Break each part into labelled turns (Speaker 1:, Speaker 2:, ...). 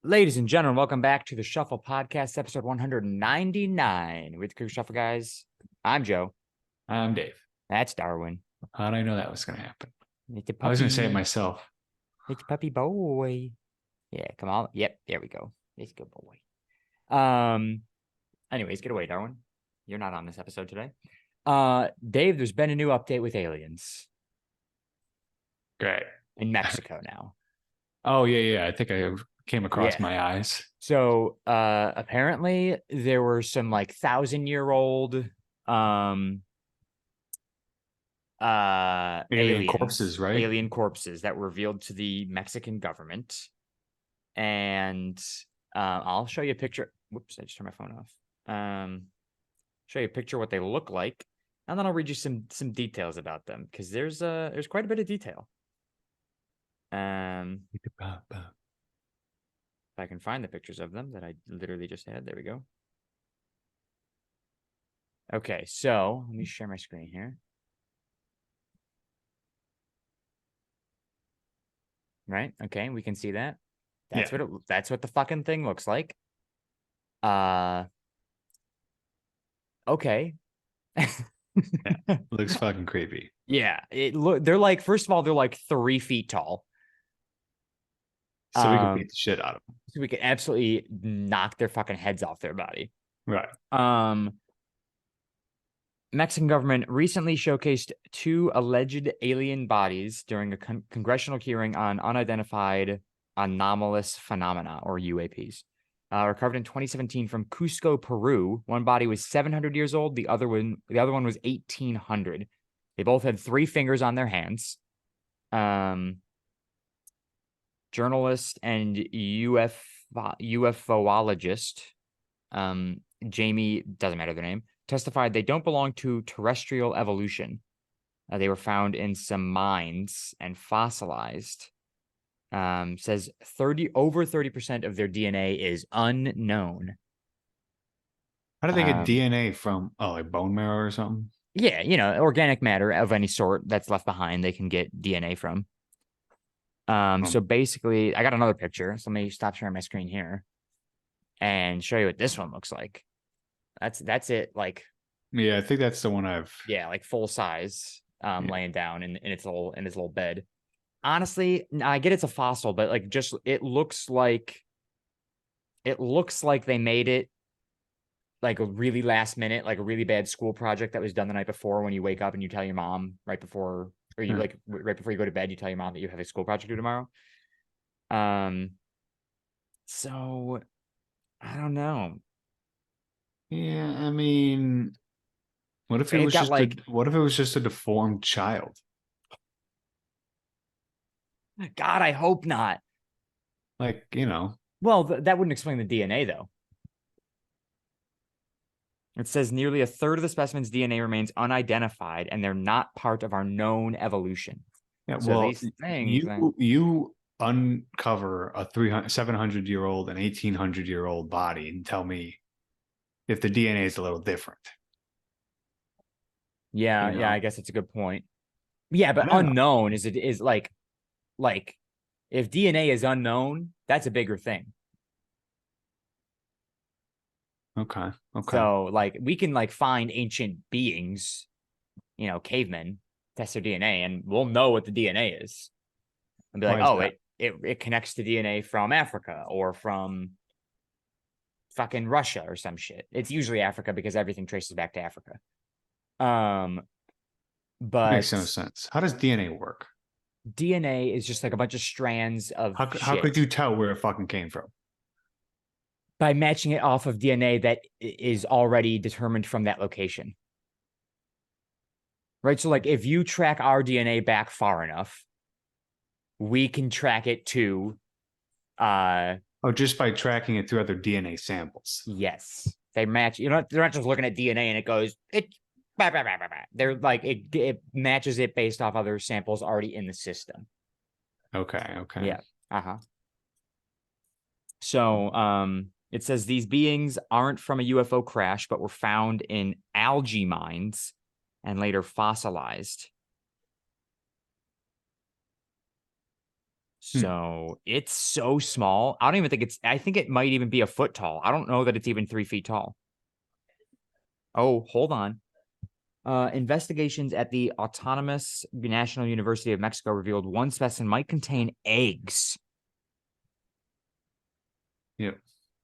Speaker 1: Ladies and gentlemen, welcome back to the Shuffle Podcast, episode 199 with the Crew Shuffle guys. I'm Joe.
Speaker 2: I'm Dave.
Speaker 1: That's Darwin.
Speaker 2: How did I know that was going to happen?
Speaker 1: It's a puppy.
Speaker 2: I was going to say it myself.
Speaker 1: It's puppy boy. Yeah, come on. Yep, there we go. It's a good boy. Anyways, get away, Darwin. You're not on this episode today. Dave, there's been a new update with aliens.
Speaker 2: Great.
Speaker 1: In Mexico now.
Speaker 2: Oh, yeah. I think I came across my eyes.
Speaker 1: So apparently there were some like 1,000-year-old
Speaker 2: alien corpses, right?
Speaker 1: Alien corpses that were revealed to the Mexican government. And I'll show you a picture. Whoops, I just turned my phone off. Show you a picture of what they look like, and then I'll read you some details about them because there's quite a bit of detail. If I can find the pictures of them that I literally just had. There we go. Okay, so let me share my screen here. Right? Okay, we can see that. That's what the fucking thing looks like. Okay.
Speaker 2: Looks fucking creepy.
Speaker 1: Yeah, they're like, first of all, they're like 3 feet tall.
Speaker 2: So we can beat the shit out of them.
Speaker 1: So we could absolutely knock their fucking heads off their body.
Speaker 2: Right.
Speaker 1: Mexican government recently showcased 2 alleged alien bodies during a congressional hearing on unidentified anomalous phenomena, or UAPs. Recovered in 2017 from Cusco, Peru. One body was 700 years old. The other one was 1,800. They both had 3 fingers on their hands. Journalist and UFOologist Jamie, doesn't matter their name, testified they don't belong to terrestrial evolution. They were found in some mines and fossilized. Says over 30% of their DNA is unknown.
Speaker 2: How do they get DNA from, like bone marrow or something?
Speaker 1: Yeah, organic matter of any sort that's left behind, they can get DNA from. So basically, I got another picture. So let me stop sharing my screen here and show you what this one looks like. That's it. Like,
Speaker 2: yeah, I think that's the one
Speaker 1: like full size, laying down in its little bed. Honestly, I get it's a fossil, but like, just it looks like they made it like a really last minute, like a really bad school project that was done the night before, when you wake up and you tell your mom right before you go to bed, you tell your mom that you have a school project due tomorrow. So I don't know.
Speaker 2: Yeah, I mean, what if it was just a deformed child?
Speaker 1: God, I hope not.
Speaker 2: Like,
Speaker 1: Well, that wouldn't explain the DNA, though. It says nearly a third of the specimen's DNA remains unidentified, and they're not part of our known evolution.
Speaker 2: Yeah,
Speaker 1: so
Speaker 2: well,
Speaker 1: these things,
Speaker 2: you uncover a 700-year-old and 1,800-year-old body and tell me if the DNA is a little different.
Speaker 1: Yeah, I guess it's a good point. Yeah, but unknown is like if DNA is unknown, that's a bigger thing.
Speaker 2: Okay.
Speaker 1: So like, we can like find ancient beings, cavemen, test their DNA, and we'll know what the DNA is. And be like, oh, it connects to DNA from Africa or from fucking Russia or some shit. It's usually Africa because everything traces back to Africa. But
Speaker 2: makes no sense. How does DNA work?
Speaker 1: DNA is just like a bunch of strands of
Speaker 2: how could you tell where it fucking came from?
Speaker 1: By matching it off of DNA that is already determined from that location. Right? So like, if you track our DNA back far enough, we can track it to
Speaker 2: just by tracking it through other DNA samples.
Speaker 1: Yes. They match. They're not just looking at DNA and it goes, they're like, it matches it based off other samples already in the system.
Speaker 2: Okay.
Speaker 1: Yeah. So it says these beings aren't from a UFO crash, but were found in algae mines and later fossilized. So it's so small. I don't even think I think it might even be a foot tall. I don't know that it's even 3 feet tall. Oh, hold on. Investigations at the Autonomous National University of Mexico revealed one specimen might contain eggs.
Speaker 2: Yep.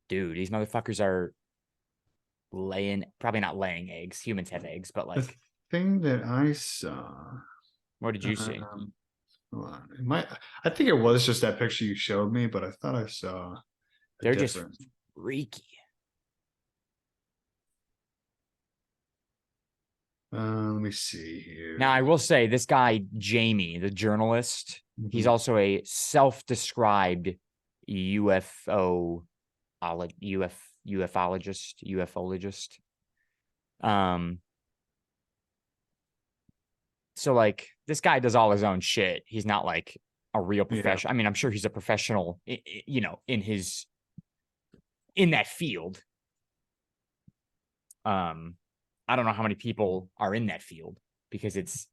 Speaker 1: Dude, these motherfuckers are probably not laying eggs. Humans have eggs, but like,
Speaker 2: The thing that I saw.
Speaker 1: what did you see?
Speaker 2: Hold on. I think it was just that picture you showed me, but I thought I saw.
Speaker 1: They're just freaky.
Speaker 2: Let me see here.
Speaker 1: Now, I will say this guy, Jamie, the journalist, he's also a self-described ufologist. So like this guy does all his own shit. He's not like a real professional. I mean, I'm sure he's a professional, you know, in that field. I don't know how many people are in that field because it's,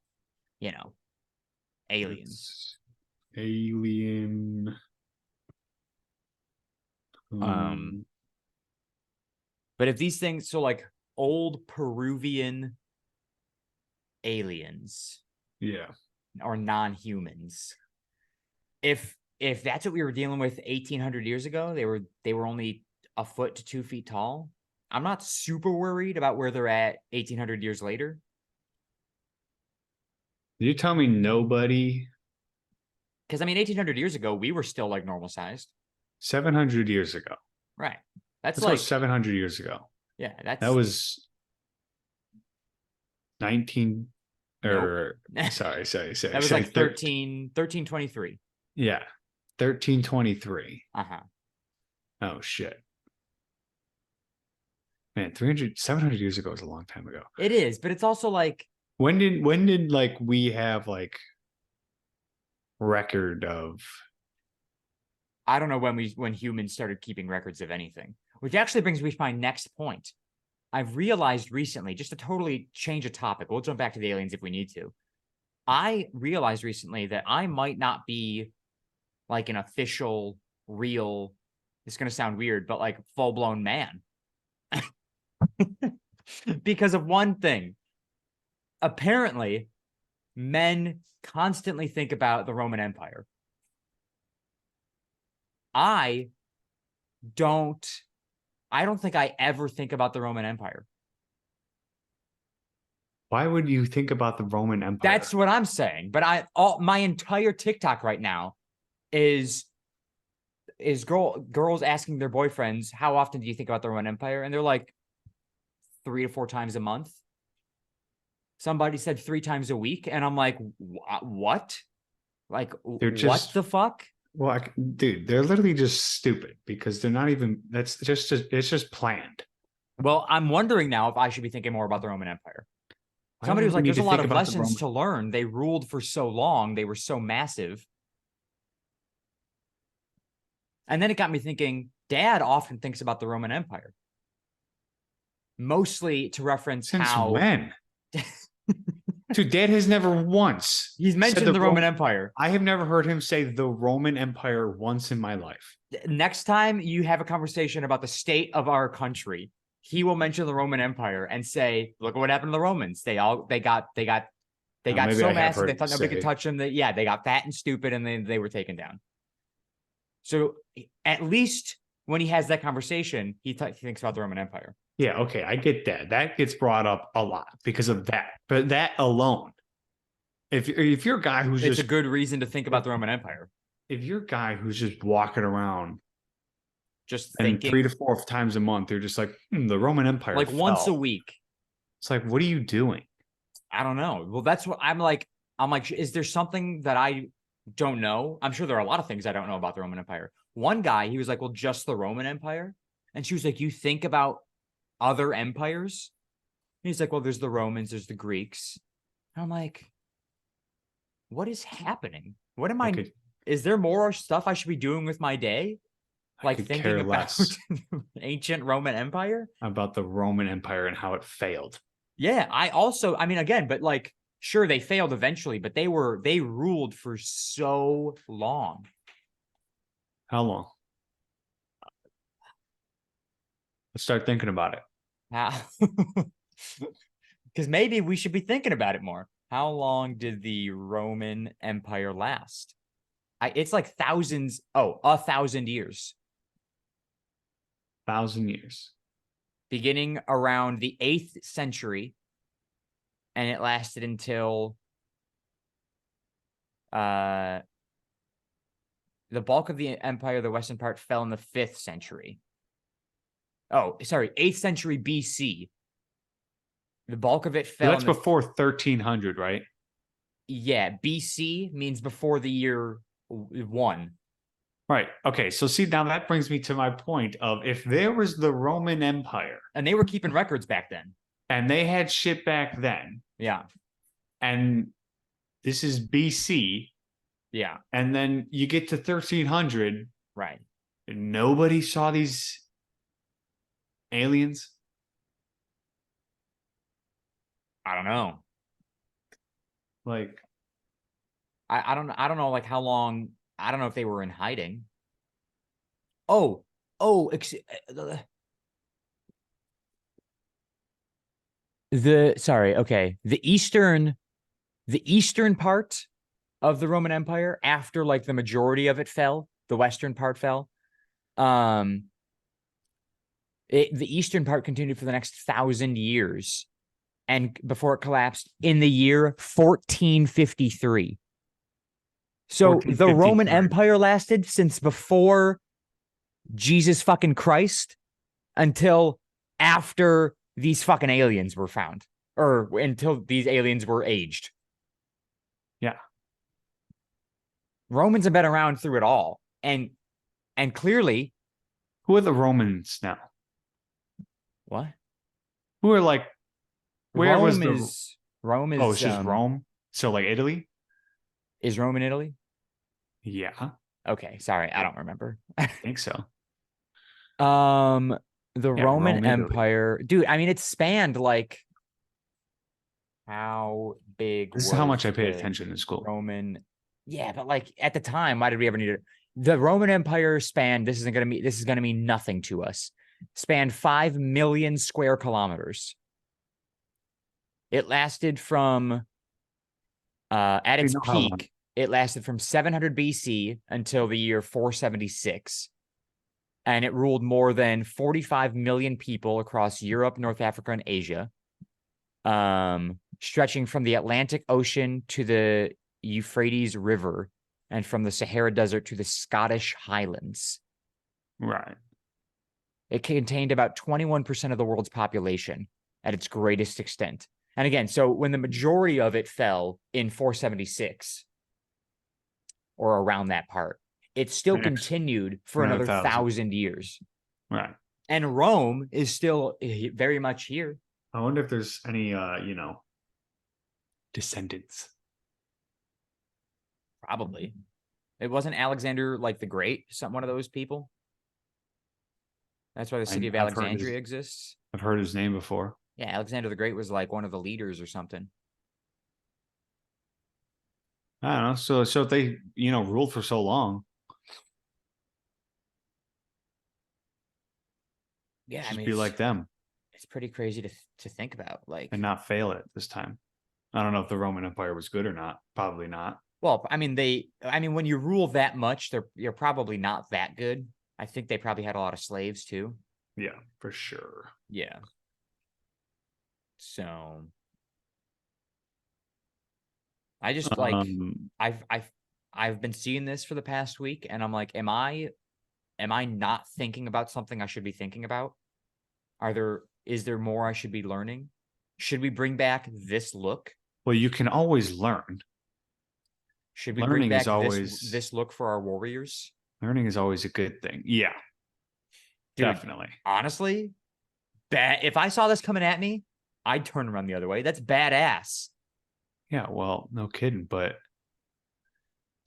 Speaker 1: you know, aliens.
Speaker 2: Alien.
Speaker 1: But if these things, so like old Peruvian aliens,
Speaker 2: yeah,
Speaker 1: or non-humans, if that's what we were dealing with 1800 years ago, they were only a foot to 2 feet tall. I'm not super worried about where they're at 1800 years later.
Speaker 2: You tell me nobody.
Speaker 1: Because I mean, 1800 years ago, we were still like normal sized.
Speaker 2: 700 years ago.
Speaker 1: Right. That's
Speaker 2: like
Speaker 1: 700
Speaker 2: years ago.
Speaker 1: Yeah,
Speaker 2: that was 19
Speaker 1: or
Speaker 2: sorry.
Speaker 1: That was like 1323.
Speaker 2: Yeah. 1323.
Speaker 1: Uh-huh.
Speaker 2: Oh shit. Man, 700 years ago is a long time ago.
Speaker 1: It is, but it's also like
Speaker 2: when did like we have like record of,
Speaker 1: I don't know when humans started keeping records of anything. Which actually brings me to my next point. I've realized recently, just to totally change a topic, we'll jump back to the aliens if we need to. I realized recently that I might not be like an official, real, it's going to sound weird, but like full-blown man. Because of one thing. Apparently, men constantly think about the Roman Empire. I don't think I ever think about the Roman Empire.
Speaker 2: Why would you think about the Roman Empire?
Speaker 1: That's what I'm saying. But my entire TikTok right now is girls asking their boyfriends, how often do you think about the Roman Empire? And they're like 3 to 4 times a month. Somebody said 3 times a week. And I'm like, what? Like, what the fuck?
Speaker 2: Well, dude, they're literally just stupid because they're not even, it's just planned.
Speaker 1: Well, I'm wondering now if I should be thinking more about the Roman Empire. Somebody was like, there's a lot of lessons to learn. They ruled for so long. They were so massive. And then it got me thinking, Dad often thinks about the Roman Empire. Mostly to reference
Speaker 2: Since when? Dude, Dad has never once.
Speaker 1: He's mentioned the Roman Empire.
Speaker 2: I have never heard him say the Roman Empire once in my life.
Speaker 1: Next time you have a conversation about the state of our country, he will mention the Roman Empire and say, look at what happened to the Romans. They got so massive they thought nobody could touch them. That they got fat and stupid and they were taken down. So at least when he has that conversation, he thinks about the Roman Empire.
Speaker 2: Yeah, okay, I get that. That gets brought up a lot because of that. But that alone, if you're a guy who's
Speaker 1: it's a good reason to think about the Roman Empire.
Speaker 2: If you're a guy who's just walking around
Speaker 1: just
Speaker 2: and
Speaker 1: thinking
Speaker 2: 3 to 4 times a month, you're just like, the Roman Empire
Speaker 1: like fell. Once a week.
Speaker 2: It's like, what are you doing?
Speaker 1: I don't know. Well, that's what I'm like, is there something that I don't know? I'm sure there are a lot of things I don't know about the Roman Empire. One guy, he was like, well, just the Roman Empire. And she was like, you think about other empires? And he's like, well, there's the Romans, there's the Greeks. And I'm like, what is happening? What am is there more stuff I should be doing with my day? Like thinking about ancient Roman Empire?
Speaker 2: About the Roman Empire and how it failed.
Speaker 1: Yeah, I mean, again, but like, sure, they failed eventually, but they ruled for so long.
Speaker 2: How long? Let's start thinking about it.
Speaker 1: How? Because maybe we should be thinking about it more. How long did the Roman Empire last? It's like thousands. Oh, 1,000 years.
Speaker 2: 1,000 years.
Speaker 1: Beginning around the 8th century, and it lasted until the bulk of the empire, the western part, fell in the 5th century. Oh, sorry, 8th century BC. The bulk of it fell.
Speaker 2: That's before 1300, right?
Speaker 1: Yeah, BC means before the year 1.
Speaker 2: Right. Okay. So see, now that brings me to my point of if there was the Roman Empire
Speaker 1: And they were keeping records back then.
Speaker 2: and they had shit back then,
Speaker 1: Yeah.
Speaker 2: and this is BC,
Speaker 1: Yeah.
Speaker 2: and then you get to 1300,
Speaker 1: Right.
Speaker 2: and nobody saw these aliens.
Speaker 1: I don't know.
Speaker 2: Like,
Speaker 1: I don't know like how long. I don't know if they were in hiding. Oh, sorry, okay. The eastern part of the Roman Empire, after like the majority of it fell, the western part fell. The eastern part continued for the next 1,000 years, and before it collapsed in the year 1453. So the Roman
Speaker 2: 1453.
Speaker 1: Empire lasted since before Jesus fucking Christ until after these fucking aliens were found, or until these aliens were aged.
Speaker 2: Yeah.
Speaker 1: Romans have been around through it all. And clearly,
Speaker 2: Who are the Romans now?
Speaker 1: what?
Speaker 2: Who are like, where was the
Speaker 1: Rome is
Speaker 2: Oh, it's just Rome. So like Italy?
Speaker 1: Is Rome in Italy?
Speaker 2: Yeah,
Speaker 1: Okay, sorry, I don't remember.
Speaker 2: I think so.
Speaker 1: The
Speaker 2: Yeah,
Speaker 1: Roman
Speaker 2: Rome, Italy.
Speaker 1: Empire, dude, I mean it spanned like how big
Speaker 2: This is
Speaker 1: was
Speaker 2: how much I paid
Speaker 1: the
Speaker 2: attention in school.
Speaker 1: Roman? Yeah, but like at the time, why did we ever need it? The Roman Empire spanned, this is gonna mean nothing to us. Spanned 5 million square kilometers. It lasted from at its
Speaker 2: know how long.
Speaker 1: peak, it lasted from 700 BC until the year 476. And it ruled more than 45 million people across Europe, North Africa, and Asia, stretching from the Atlantic Ocean to the Euphrates River, and from the Sahara Desert to the Scottish Highlands.
Speaker 2: Right.
Speaker 1: It contained about 21% of the world's population at its greatest extent. And again, so when the majority of it fell in 476 or around that part, it still continued for another 1,000 years.
Speaker 2: Right.
Speaker 1: And Rome is still very much here.
Speaker 2: I wonder if there's any, descendants.
Speaker 1: Probably. It wasn't Alexander like the Great, one of those people. That's why the city of Alexandria exists.
Speaker 2: I've heard his name before.
Speaker 1: Yeah, Alexander the Great was like one of the leaders or something.
Speaker 2: I don't know. So if they, ruled for so long.
Speaker 1: Yeah,
Speaker 2: just be like them.
Speaker 1: It's pretty crazy to think about, like,
Speaker 2: and not fail it this time. I don't know if the Roman Empire was good or not. Probably not.
Speaker 1: Well, I mean, when you rule that much, you're probably not that good. I think they probably had a lot of slaves too.
Speaker 2: Yeah, for sure.
Speaker 1: Yeah. So I just like I've been seeing this for the past week, and I'm like, am I not thinking about something I should be thinking about? Is there more I should be learning? Should we bring back this look?
Speaker 2: Well, you can always learn.
Speaker 1: Should we bring back this look for our warriors?
Speaker 2: Learning is always a good thing. Yeah. Dude, definitely.
Speaker 1: Honestly, if I saw this coming at me, I'd turn around the other way. That's badass.
Speaker 2: Yeah, well, no kidding, but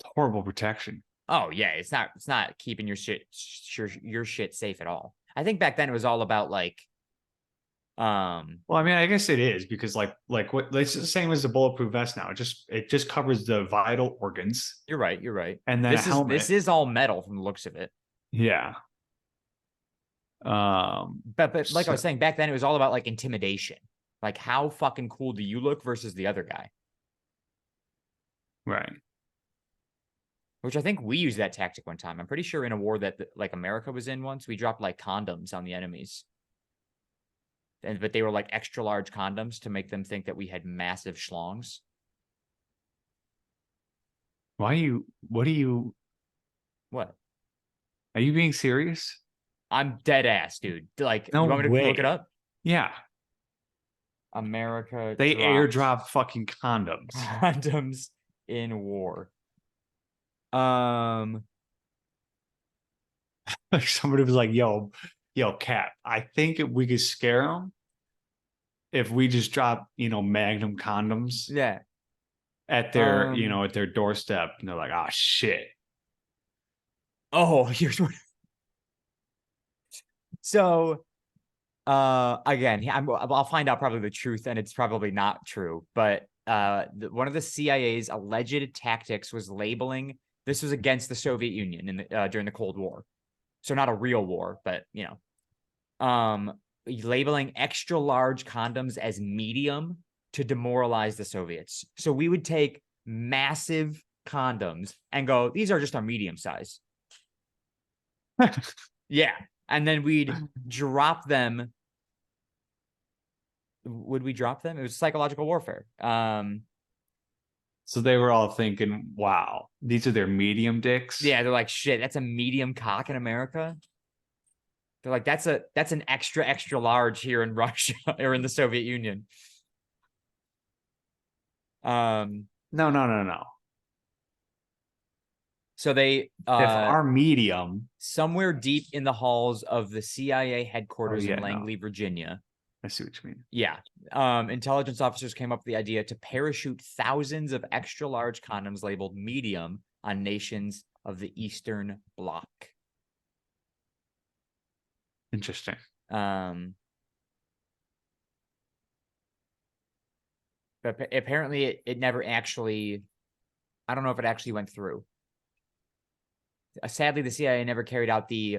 Speaker 2: it's horrible protection.
Speaker 1: Oh yeah, it's not keeping your shit safe at all. I think back then it was all about like
Speaker 2: Well, I mean, I guess it is because like what it's the same as the bulletproof vest now. It just covers the vital organs
Speaker 1: You're right. You're right.
Speaker 2: and then a
Speaker 1: This
Speaker 2: helmet.
Speaker 1: is all metal from the looks of it.
Speaker 2: Yeah.
Speaker 1: But like I was
Speaker 2: So,
Speaker 1: saying back then, it was all about like intimidation. Like how fucking cool do you look versus the other guy?
Speaker 2: right.
Speaker 1: Which I think we used that tactic one time. I'm pretty sure in a war that like America was in once, we dropped like condoms on the enemies. But they were like extra large condoms to make them think that we had massive schlongs.
Speaker 2: What are you
Speaker 1: What?
Speaker 2: are you being serious?
Speaker 1: I'm dead ass, dude. Like,
Speaker 2: No
Speaker 1: you want me to
Speaker 2: way.
Speaker 1: look it up?
Speaker 2: Yeah.
Speaker 1: America
Speaker 2: They
Speaker 1: dropped
Speaker 2: airdrop fucking condoms.
Speaker 1: condoms in war.
Speaker 2: Like somebody was like, yo, Cap, I think we could scare them if we just drop, Magnum condoms
Speaker 1: Yeah.
Speaker 2: at their, at their doorstep. And they're like, oh shit.
Speaker 1: Oh, here's what. So, again, I'll find out probably the truth, and it's probably not true. But one of the CIA's alleged tactics was labeling. This was against the Soviet Union during the Cold War, so not a real war, but labeling extra large condoms as medium to demoralize the Soviets. So we would take massive condoms and go, these are just our medium size. Yeah. And then we'd drop them. Would we drop them? It was psychological warfare.
Speaker 2: So they were all thinking, wow, these are their medium dicks.
Speaker 1: Yeah, they're like, shit, that's a medium cock in America. They're like, that's an extra large here in Russia or in the Soviet Union.
Speaker 2: No.
Speaker 1: So they
Speaker 2: If our medium,
Speaker 1: somewhere deep in the halls of the CIA headquarters in Langley, Virginia.
Speaker 2: I see what you mean.
Speaker 1: Yeah. Intelligence officers came up with the idea to parachute thousands of extra large condoms labeled medium on nations of the Eastern Bloc.
Speaker 2: Interesting.
Speaker 1: But apparently it never actually, I don't know if it actually went through. Sadly, the CIA never carried out the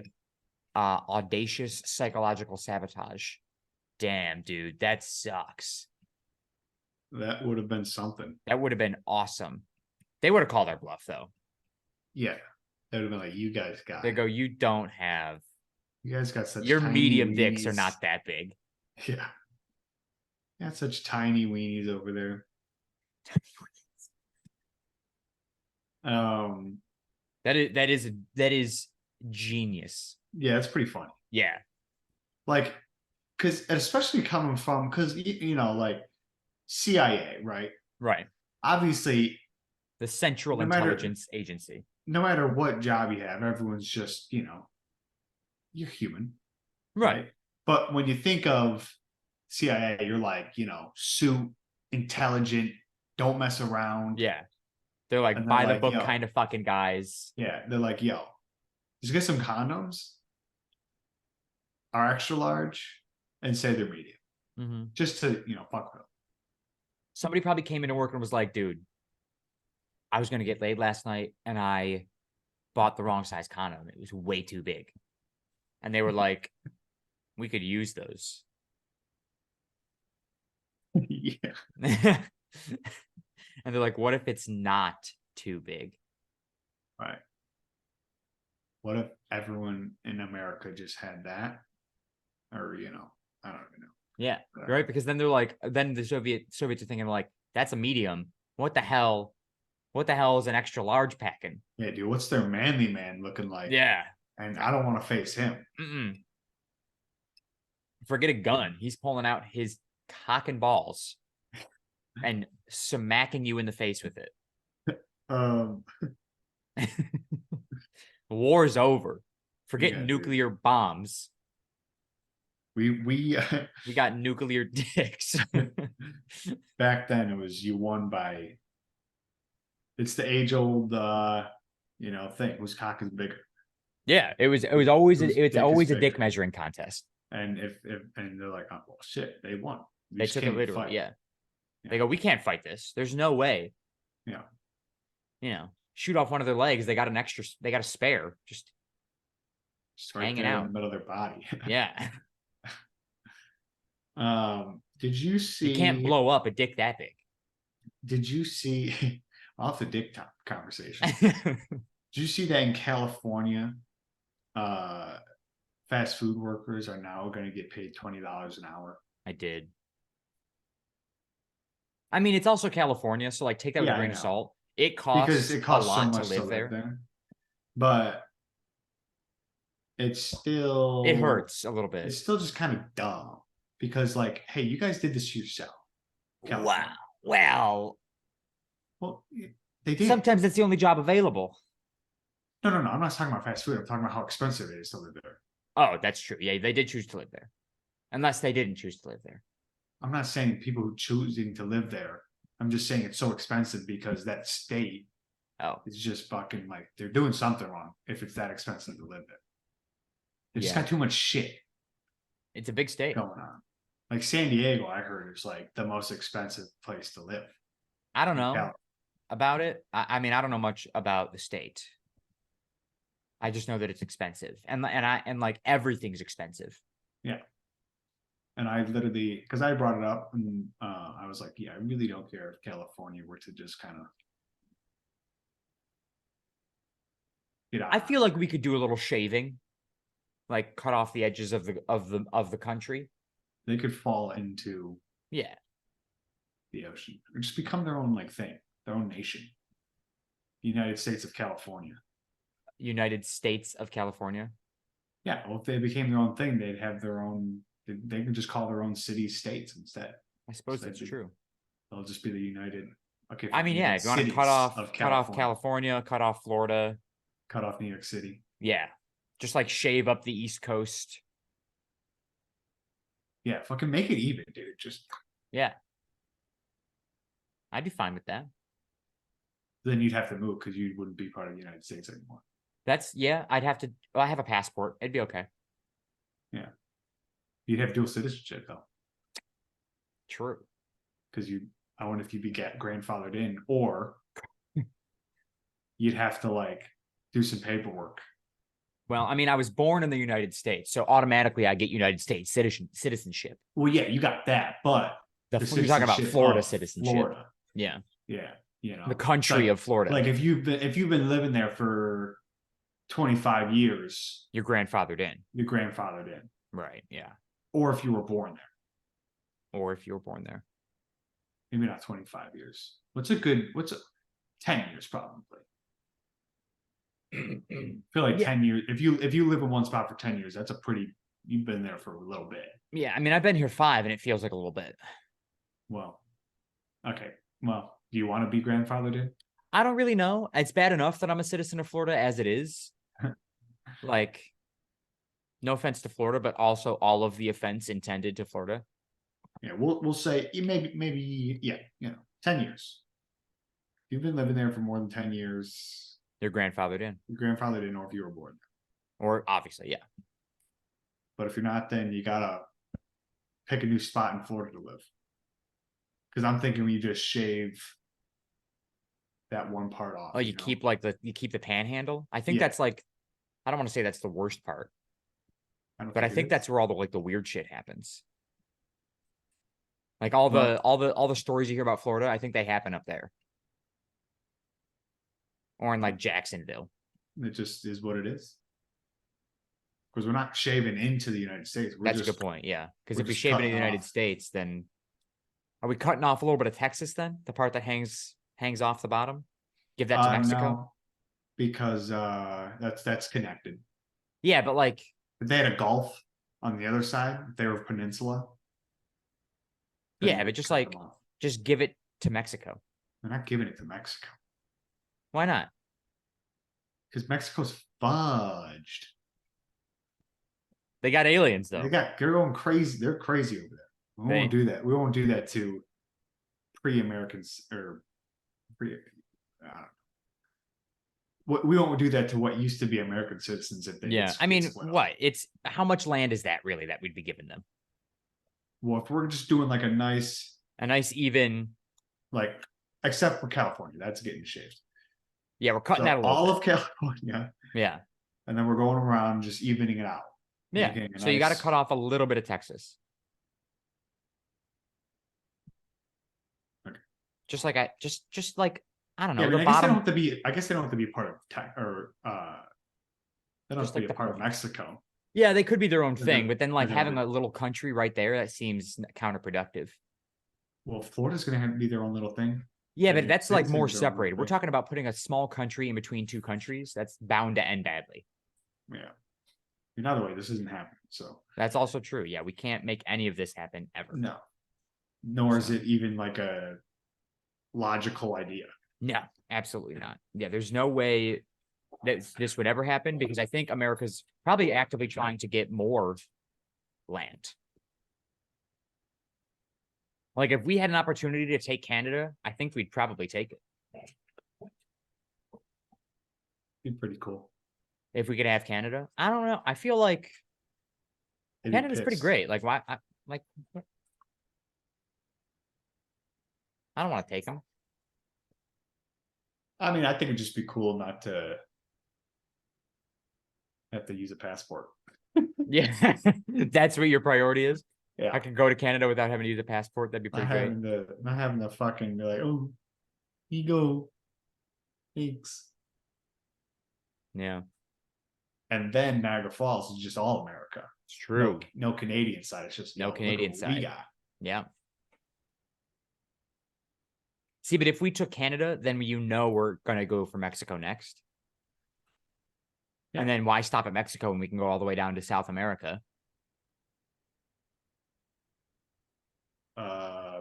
Speaker 1: audacious psychological sabotage. Damn, dude, that sucks.
Speaker 2: That would have been something.
Speaker 1: That would have been awesome. They would have called our bluff, though.
Speaker 2: Yeah. They would have been like, you guys got
Speaker 1: They go, you guys got such
Speaker 2: your
Speaker 1: medium
Speaker 2: weenies.
Speaker 1: Dicks are not that big.
Speaker 2: Yeah. Got such tiny weenies over there.
Speaker 1: That is genius.
Speaker 2: Yeah, it's pretty funny.
Speaker 1: Yeah.
Speaker 2: Like, because especially coming from, because, like CIA, right?
Speaker 1: Right.
Speaker 2: Obviously,
Speaker 1: the Central Intelligence Agency.
Speaker 2: No matter what job you have, everyone's just, you're human.
Speaker 1: Right.
Speaker 2: But when you think of CIA, you're like, suit, intelligent, don't mess around.
Speaker 1: Yeah. They're like by the book kind of fucking guys.
Speaker 2: Yeah. They're like, yo, just get some condoms, are extra large, and say they're medium.
Speaker 1: Mm-hmm.
Speaker 2: Just to, fuck with them.
Speaker 1: Somebody probably came into work and was like, dude, I was going to get laid last night and I bought the wrong size condom. It was way too big. And they were like, we could use those.
Speaker 2: Yeah.
Speaker 1: And they're like, what if it's not too big?
Speaker 2: Right. What if everyone in America just had that? Or, I don't even know.
Speaker 1: Yeah. Right. Because then they're like, then the Soviets are thinking like, that's a medium. What the hell is an extra large packing?
Speaker 2: Yeah, dude. What's their manly man looking like?
Speaker 1: Yeah.
Speaker 2: And I don't want to face him.
Speaker 1: Forget a gun. He's pulling out his cock and balls and smacking you in the face with it. War's over. Forget nuclear bombs.
Speaker 2: We
Speaker 1: got nuclear dicks.
Speaker 2: Back then, it was you won by. It's the age-old, thing. Whose cock is bigger?
Speaker 1: Yeah, it was always a dick measuring contest.
Speaker 2: And and they're like, oh well, shit, they won. We
Speaker 1: They
Speaker 2: just
Speaker 1: took
Speaker 2: came
Speaker 1: it
Speaker 2: to
Speaker 1: literally.
Speaker 2: fight.
Speaker 1: Yeah.
Speaker 2: Yeah.
Speaker 1: They go, we can't fight this. There's no way.
Speaker 2: Yeah.
Speaker 1: Shoot off one of their legs. They got they got a spare. Just
Speaker 2: Right
Speaker 1: hanging
Speaker 2: there in
Speaker 1: out.
Speaker 2: the middle of their body.
Speaker 1: Yeah.
Speaker 2: Did you
Speaker 1: You can't
Speaker 2: see?
Speaker 1: blow up a dick that big.
Speaker 2: Did you see? Off the dick top conversation. Did you see that in California? Fast food workers are now going to get paid $20 an hour.
Speaker 1: I did. I mean, it's also California, so like take that with
Speaker 2: Yeah,
Speaker 1: a
Speaker 2: I
Speaker 1: grain of
Speaker 2: know.
Speaker 1: salt. It
Speaker 2: Because
Speaker 1: costs
Speaker 2: it
Speaker 1: a
Speaker 2: costs so
Speaker 1: lot to
Speaker 2: much to
Speaker 1: live
Speaker 2: live
Speaker 1: there.
Speaker 2: there. But it's still
Speaker 1: It hurts a little bit.
Speaker 2: It's still just kind of dumb because, like, hey, you guys did this yourself. California.
Speaker 1: Wow.
Speaker 2: Well, they did.
Speaker 1: Sometimes it's the only job available.
Speaker 2: No. I'm not talking about fast food. I'm talking about how expensive it is to live there.
Speaker 1: Oh, that's true. Yeah, they did choose to live there. Unless they didn't choose to live there.
Speaker 2: I'm not saying people who choosing to live there. I'm just saying it's so expensive because that state is just fucking like they're doing something wrong if it's that expensive to live there. They just got too much shit.
Speaker 1: It's a big state
Speaker 2: going on. Like San Diego, I heard is like the most expensive place to live.
Speaker 1: I don't know about it. I mean, I don't know much about the state. I just know that it's expensive, and like everything's expensive.
Speaker 2: Yeah. And I literally, because I brought it up, and I was like, yeah, I really don't care if California were to just kind of,
Speaker 1: I feel like we could do a little shaving, like cut off the edges of the country.
Speaker 2: They could fall into the ocean or just become their own like thing, their own nation. The United States of California.
Speaker 1: United States of California.
Speaker 2: Yeah, well, if they became their own thing, they'd have their own. They could just call their own cities states instead.
Speaker 1: I suppose that's true.
Speaker 2: They'll just be the United. Okay.
Speaker 1: I mean, yeah, if you want to cut off California, cut off Florida,
Speaker 2: cut off New York City.
Speaker 1: Yeah, just like shave up the East Coast.
Speaker 2: Yeah, fucking make it even, dude. Just
Speaker 1: I'd be fine with that.
Speaker 2: Then you'd have to move because you wouldn't be part of the United States anymore.
Speaker 1: I'd have to. Well, I have a passport. It'd be okay.
Speaker 2: Yeah, you'd have dual citizenship though.
Speaker 1: True.
Speaker 2: Because I wonder if you'd be grandfathered in, or you'd have to like do some paperwork.
Speaker 1: Well, I mean, I was born in the United States, so automatically I get United States citizenship.
Speaker 2: Well, yeah, you got that, but
Speaker 1: you're talking about Florida citizenship.
Speaker 2: Florida.
Speaker 1: Yeah.
Speaker 2: Yeah.
Speaker 1: The country of Florida.
Speaker 2: Like if you've been living there for 25 years,
Speaker 1: you're grandfathered in.
Speaker 2: You're grandfathered in.
Speaker 1: Right. Yeah.
Speaker 2: Or if you were born
Speaker 1: there.
Speaker 2: Maybe not 25 years. What's 10 years probably. I feel like 10 years. If you live in one spot for 10 years, that's you've been there for a little bit.
Speaker 1: Yeah, I mean, I've been here 5 and it feels like a little bit.
Speaker 2: Well, okay. Well, do you want to be grandfathered in?
Speaker 1: I don't really know. It's bad enough that I'm a citizen of Florida as it is. Like, no offense to Florida, but also all of the offense intended to Florida.
Speaker 2: Yeah, we'll say maybe 10 years. If you've been living there for more than 10 years,
Speaker 1: you're grandfathered in.
Speaker 2: You're grandfathered in, or if you were born there.
Speaker 1: Or obviously, yeah.
Speaker 2: But if you're not, then you gotta pick a new spot in Florida to live. Because I'm thinking we just shave that one part off.
Speaker 1: Oh, you keep the panhandle. I think that's like, I don't want to say that's the worst part, but I think that's where all the weird shit happens. Like all the stories you hear about Florida, I think they happen up there, or in like Jacksonville.
Speaker 2: It just is what it is. Because we're not shaving into the United States.
Speaker 1: That's a good point. Yeah, because if we shave into the United States, then are we cutting off a little bit of Texas? Then the part that hangs off the bottom, give that to Mexico.
Speaker 2: No, because that's connected.
Speaker 1: Yeah, but like
Speaker 2: if they had a Gulf on the other side, if they were a peninsula.
Speaker 1: Yeah, but just give it to Mexico.
Speaker 2: They're not giving it to Mexico.
Speaker 1: Why not?
Speaker 2: Because Mexico's fudged.
Speaker 1: They got aliens though.
Speaker 2: They're going crazy. They're crazy over there. We won't do that. We won't do that to pre-Americans or pre. we won't do that to what used to be American citizens if they
Speaker 1: Yeah, I mean, what? It's how much land is that really that we'd be giving them?
Speaker 2: Well, if we're just doing like a nice
Speaker 1: even,
Speaker 2: like, except for California, that's getting shaved.
Speaker 1: Yeah, we're cutting that
Speaker 2: all of California.
Speaker 1: Yeah,
Speaker 2: and then we're going around just evening it out.
Speaker 1: Yeah, so you got to cut off a little bit of Texas.
Speaker 2: Okay.
Speaker 1: Just like I don't know.
Speaker 2: Yeah, I
Speaker 1: mean,
Speaker 2: I guess they don't have to be. I guess they don't have to be part of they don't have to be a part of Mexico.
Speaker 1: Yeah, they could be their own thing, but then like having a little country right there, that seems counterproductive.
Speaker 2: Well, Florida's going to have to be their own little thing.
Speaker 1: Yeah, but that's like more separated. We're talking about putting a small country in between two countries. That's bound to end badly.
Speaker 2: Yeah. In other way, this isn't happening. So
Speaker 1: that's also true. Yeah, we can't make any of this happen ever.
Speaker 2: No. Nor is it even like a logical idea.
Speaker 1: No, absolutely not. Yeah, there's no way that this would ever happen because I think America's probably actively trying to get more land. Like if we had an opportunity to take Canada, I think we'd probably take it.
Speaker 2: Be pretty cool.
Speaker 1: If we could have Canada. I don't know. I feel like Canada's pretty great. Like why I don't want to take them.
Speaker 2: I mean, I think it'd just be cool not to have to use a passport.
Speaker 1: Yeah, that's what your priority is.
Speaker 2: Yeah,
Speaker 1: I could go to Canada without having to use a passport. That'd be pretty great.
Speaker 2: Not having to fucking be like, oh, you go, thanks.
Speaker 1: Yeah,
Speaker 2: and then Niagara Falls is just all America.
Speaker 1: It's true.
Speaker 2: No Canadian side. It's just
Speaker 1: no Canadian side.
Speaker 2: We got.
Speaker 1: Yeah. See, but if we took Canada, then we're gonna go for Mexico next. Yeah. And then why stop at Mexico when we can go all the way down to South America?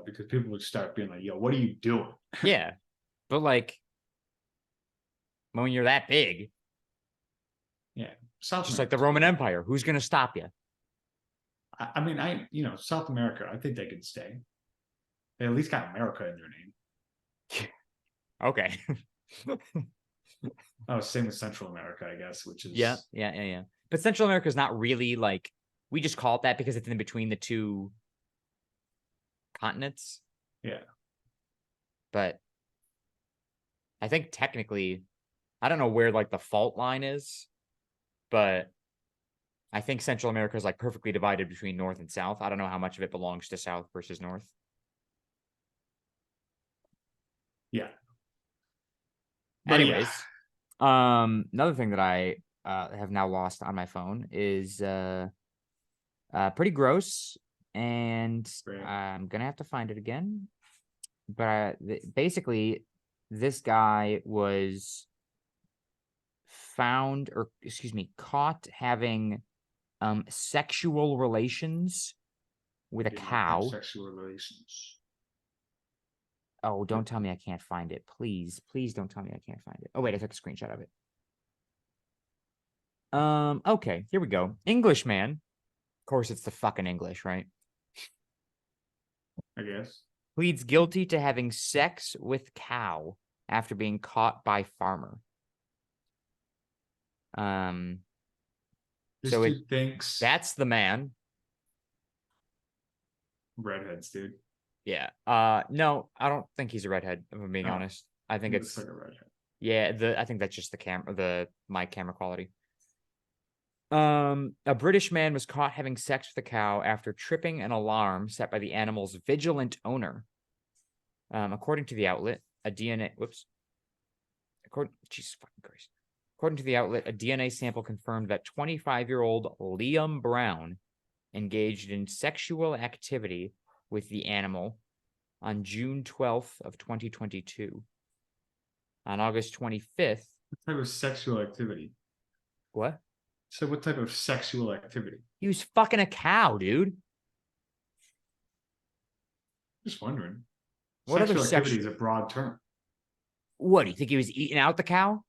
Speaker 2: Because people would start being like, yo, what are you doing?
Speaker 1: Yeah. But like when you're that big.
Speaker 2: Yeah.
Speaker 1: Just like the Roman Empire. Who's gonna stop you?
Speaker 2: I mean, South America, I think they could stay. They at least got America in their name.
Speaker 1: Okay.
Speaker 2: Oh, same with Central America, I guess, which is
Speaker 1: yeah. But Central America is not really like we just call it that because it's in between the two continents.
Speaker 2: Yeah.
Speaker 1: But I think technically, I don't know where like the fault line is, but I think Central America is like perfectly divided between North and South. I don't know how much of it belongs to South versus North.
Speaker 2: Yeah.
Speaker 1: Anyways, another thing that I have now lost on my phone is pretty gross, and I'm gonna have to find it again. But basically, this guy was caught having sexual relations with a cow.
Speaker 2: Sexual relations.
Speaker 1: Oh, don't tell me I can't find it. Please don't tell me I can't find it. Oh, wait, I took a screenshot of it. Okay, here we go. Englishman. Of course, it's the fucking English, right?
Speaker 2: I guess.
Speaker 1: Pleads guilty to having sex with cow after being caught by farmer.
Speaker 2: This dude thinks
Speaker 1: that's the man.
Speaker 2: Redheads, dude.
Speaker 1: Yeah. No, I don't think he's a redhead, if I'm being honest. I think it's
Speaker 2: like a redhead.
Speaker 1: Yeah, I think that's just the mic camera quality. A British man was caught having sex with a cow after tripping an alarm set by the animal's vigilant owner. According to the outlet, Jesus fucking Christ. According to the outlet, a DNA sample confirmed that 25-year-old Liam Brown engaged in sexual activity with the animal on June 12th of 2022. On August 25th.
Speaker 2: What type of sexual activity?
Speaker 1: What?
Speaker 2: So what type of sexual activity?
Speaker 1: He was fucking a cow, dude.
Speaker 2: Just wondering.
Speaker 1: What
Speaker 2: sexual activity is a broad term.
Speaker 1: What, do you think he was eating out the cow?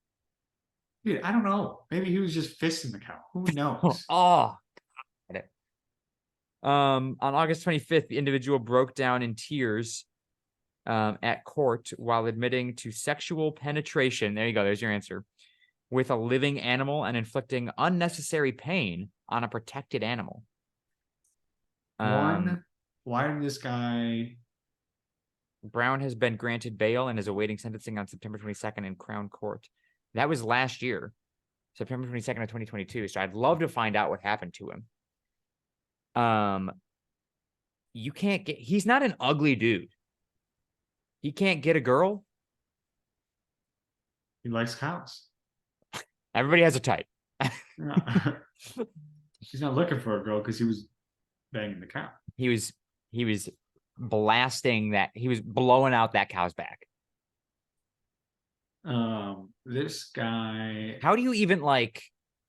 Speaker 2: Dude, I don't know. Maybe he was just fisting the cow. Who knows?
Speaker 1: Oh, God. On August 25th, the individual broke down in tears at court while admitting to sexual penetration. There you go. There's your answer. with a living animal and inflicting unnecessary pain on a protected animal.
Speaker 2: Why did this guy?
Speaker 1: Brown has been granted bail and is awaiting sentencing on September 22nd in Crown Court. That was last year, September 22nd of 2022. So I'd love to find out what happened to him. You can't get, he's not an ugly dude. He can't get a girl.
Speaker 2: He likes cows.
Speaker 1: Everybody has a type.
Speaker 2: He's not looking for a girl because he was banging the cow.
Speaker 1: He was blasting that. He was blowing out that cow's back.
Speaker 2: This guy.
Speaker 1: How do you even like?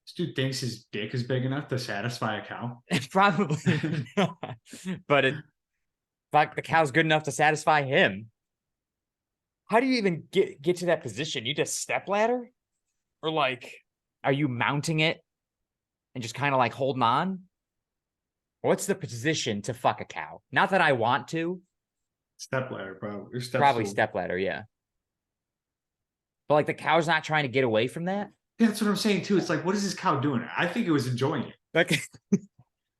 Speaker 2: This dude thinks his dick is big enough to satisfy a cow.
Speaker 1: Probably not. But fuck, the cow's good enough to satisfy him. How do you even get to that position? You just step ladder? Or like, are you mounting it and just kind of like holding on? What's the position to fuck a cow? Not that I want to.
Speaker 2: Step ladder, bro.
Speaker 1: Probably step ladder, yeah. But like the cow's not trying to get away from that?
Speaker 2: Yeah, that's what I'm saying too. It's like, what is this cow doing? I think it was enjoying it.
Speaker 1: Like, I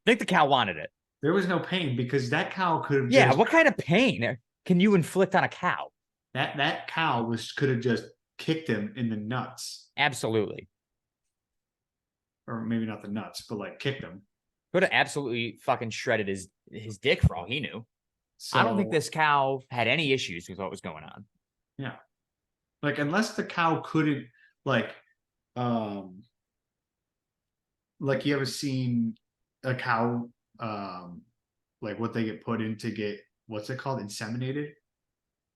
Speaker 1: think the cow wanted it.
Speaker 2: There was no pain because that cow could have.
Speaker 1: Yeah, what kind of pain can you inflict on a cow?
Speaker 2: That cow could have just kicked him in the nuts.
Speaker 1: Absolutely.
Speaker 2: Or maybe not the nuts, but like kicked him.
Speaker 1: Could have absolutely fucking shredded his dick for all he knew. So, I don't think this cow had any issues with what was going on.
Speaker 2: Yeah. Like, unless the cow couldn't, like you ever seen a cow, like what they get put in to get, what's it called? Inseminated?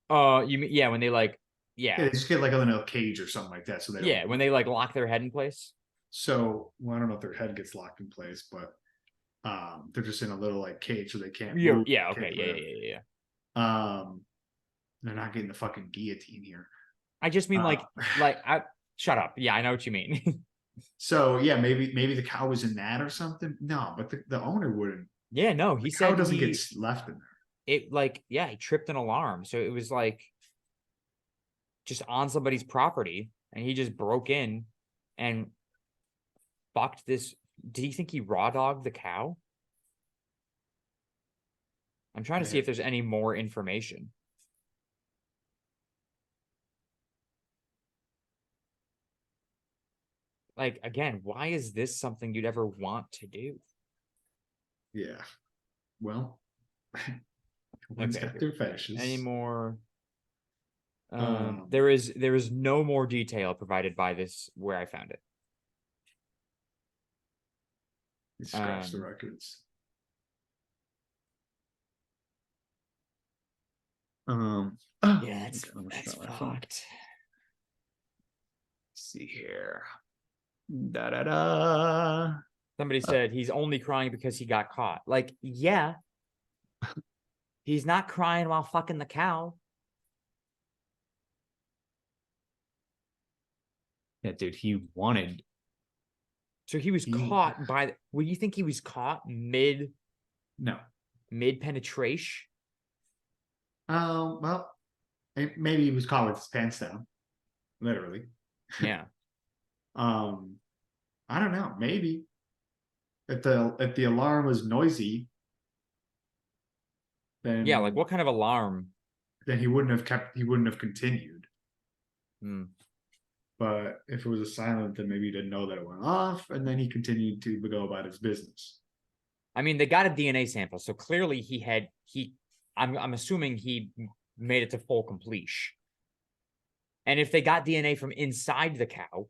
Speaker 1: You mean, yeah, when they like, yeah.
Speaker 2: They just get like a little cage or something like that. So they don't.
Speaker 1: Yeah, when they like lock their head in place.
Speaker 2: So, well, I don't know if their head gets locked in place, but they're just in a little like cage so they can't
Speaker 1: move. Yeah, okay, yeah.
Speaker 2: They're not getting the fucking guillotine here.
Speaker 1: I just mean shut up. Yeah, I know what you mean.
Speaker 2: So yeah, maybe the cow was in that or something. No, but the owner wouldn't.
Speaker 1: Yeah, no, he said
Speaker 2: cow doesn't get left in there.
Speaker 1: It like, yeah, he tripped an alarm, so it was like just on somebody's property, and he just broke in and fucked this. Did he think he raw dogged the cow? I'm trying to see if there's any more information. Like, again, why is this something you'd ever want to do?
Speaker 2: Yeah. Well, one's got their fetishes.
Speaker 1: Any more? There is no more detail provided by this where I found it.
Speaker 2: Scratch the records.
Speaker 1: Yeah, that's fucked.
Speaker 2: See here. Da.
Speaker 1: Somebody said he's only crying because he got caught. Like, yeah. He's not crying while fucking the cow.
Speaker 2: Yeah, dude, he wanted.
Speaker 1: So he was caught by. Well, you think he was caught mid penetration?
Speaker 2: Well, maybe he was caught with his pants down, literally.
Speaker 1: Yeah.
Speaker 2: I don't know. Maybe if the alarm was noisy, then
Speaker 1: yeah, like what kind of alarm?
Speaker 2: Then he wouldn't have continued.
Speaker 1: Hmm.
Speaker 2: But if it was a silent, then maybe he didn't know that it went off, and then he continued to go about his business.
Speaker 1: I mean, they got a DNA sample, so clearly I'm assuming he made it to full completion. And if they got DNA from inside the cow,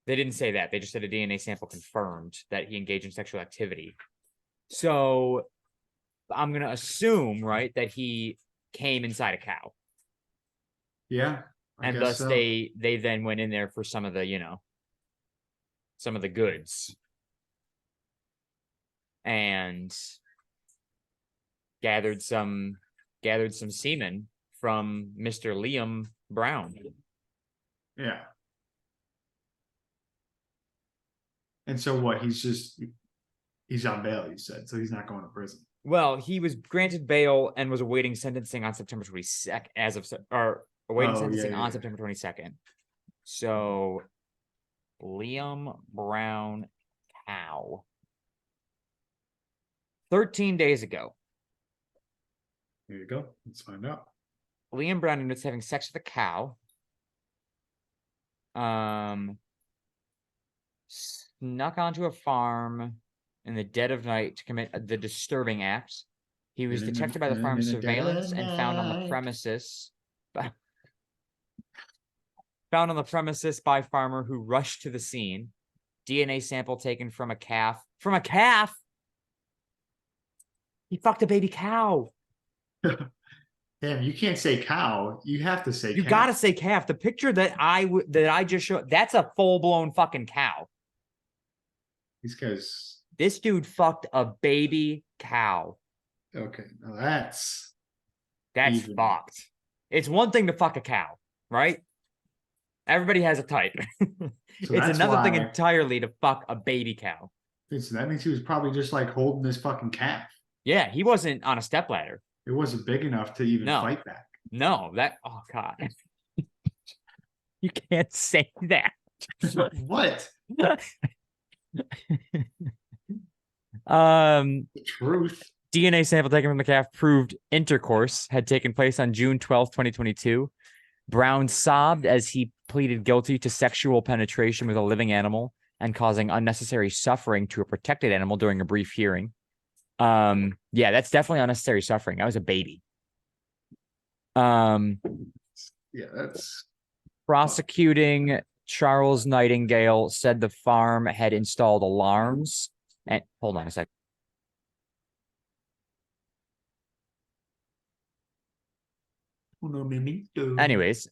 Speaker 1: they didn't say that. They just said a DNA sample confirmed that he engaged in sexual activity. So I'm going to assume, right, that he came inside a cow.
Speaker 2: Yeah.
Speaker 1: And thus they then went in there for some of the, some of the goods. And gathered some semen from Mr. Liam Brown.
Speaker 2: Yeah. And so what? He's on bail, you said, so he's not going to prison.
Speaker 1: Well, he was granted bail and was awaiting sentencing on September 22nd, September 22nd. So Liam Brown cow. 13 days ago,
Speaker 2: There you go. Let's find out.
Speaker 1: Liam Brown admits having sex with a cow. Snuck onto a farm in the dead of night to commit the disturbing acts. He was detected by the farm's surveillance and found on the premises. Found on the premises by farmer who rushed to the scene. DNA sample taken from a calf. From a calf? He fucked a baby cow.
Speaker 2: Damn, you can't say cow. You have to say
Speaker 1: You
Speaker 2: calf.
Speaker 1: gotta say calf. The picture that I just showed, that's a full-blown fucking cow.
Speaker 2: These guys.
Speaker 1: This dude fucked a baby cow.
Speaker 2: Okay, now that's
Speaker 1: even fucked. It's one thing to fuck a cow, right? Everybody has a type. So it's another thing entirely to fuck a baby cow.
Speaker 2: So that means he was probably just like holding this fucking calf.
Speaker 1: Yeah, he wasn't on a stepladder.
Speaker 2: It wasn't big enough to even fight back.
Speaker 1: No, oh God. You can't say that.
Speaker 2: What?
Speaker 1: The
Speaker 2: truth.
Speaker 1: DNA sample taken from the calf proved intercourse had taken place on June 12th, 2022. Brown sobbed as he pleaded guilty to sexual penetration with a living animal and causing unnecessary suffering to a protected animal during a brief hearing. Yeah, that's definitely unnecessary suffering. That was a baby.
Speaker 2: Yeah, that's
Speaker 1: prosecuting Charles Nightingale said the farm had installed alarms. And hold on a second. Anyways,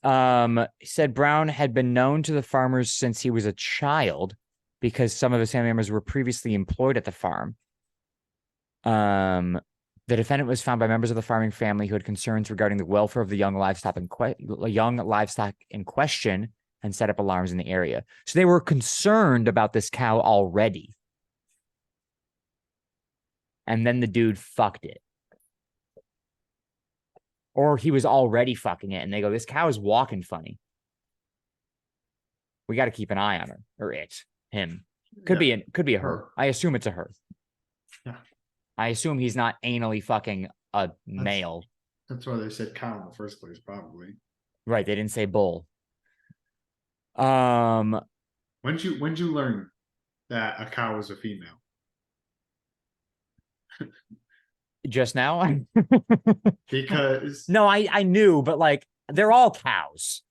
Speaker 1: said Brown had been known to the farmers since he was a child because some of his family members were previously employed at the farm. The defendant was found by members of the farming family who had concerns regarding the welfare of the young livestock in question and set up alarms in the area. So they were concerned about this cow already. And then the dude fucked it. Or he was already fucking it, and they go, this cow is walking funny. We got to keep an eye on her, or it, him. Could be a her. I assume it's a her.
Speaker 2: Yeah.
Speaker 1: I assume he's not anally fucking a male.
Speaker 2: That's why they said cow in the first place, probably.
Speaker 1: Right, they didn't say bull. When'd
Speaker 2: you learn that a cow was a female?
Speaker 1: Just now?
Speaker 2: Because
Speaker 1: no, I knew, but like they're all cows.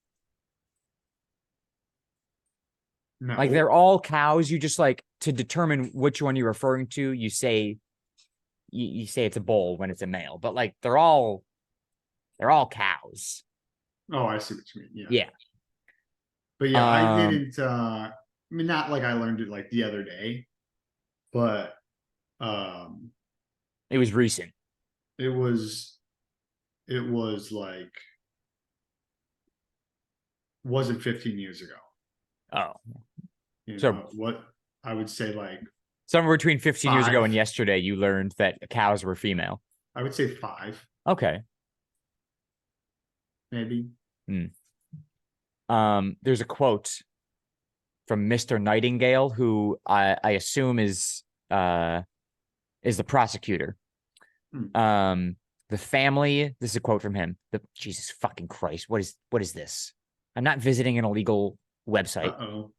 Speaker 1: No. Like they're all cows. You just like to determine which one you're referring to, you say it's a bull when it's a male, but like they're all cows.
Speaker 2: Oh, I see what you mean. Yeah.
Speaker 1: Yeah.
Speaker 2: But yeah, I didn't I mean, not like I learned it like the other day, but
Speaker 1: it was recent.
Speaker 2: It was like wasn't 15 years ago.
Speaker 1: Oh.
Speaker 2: So what I would say, like
Speaker 1: somewhere between 15 years ago and yesterday, you learned that cows were female.
Speaker 2: I would say 5.
Speaker 1: Okay.
Speaker 2: Maybe.
Speaker 1: There's a quote from Mr. Nightingale, who I assume is the prosecutor. The family, this is a quote from him. Jesus fucking Christ, what is this? I'm not visiting an illegal website.
Speaker 2: Uh-oh.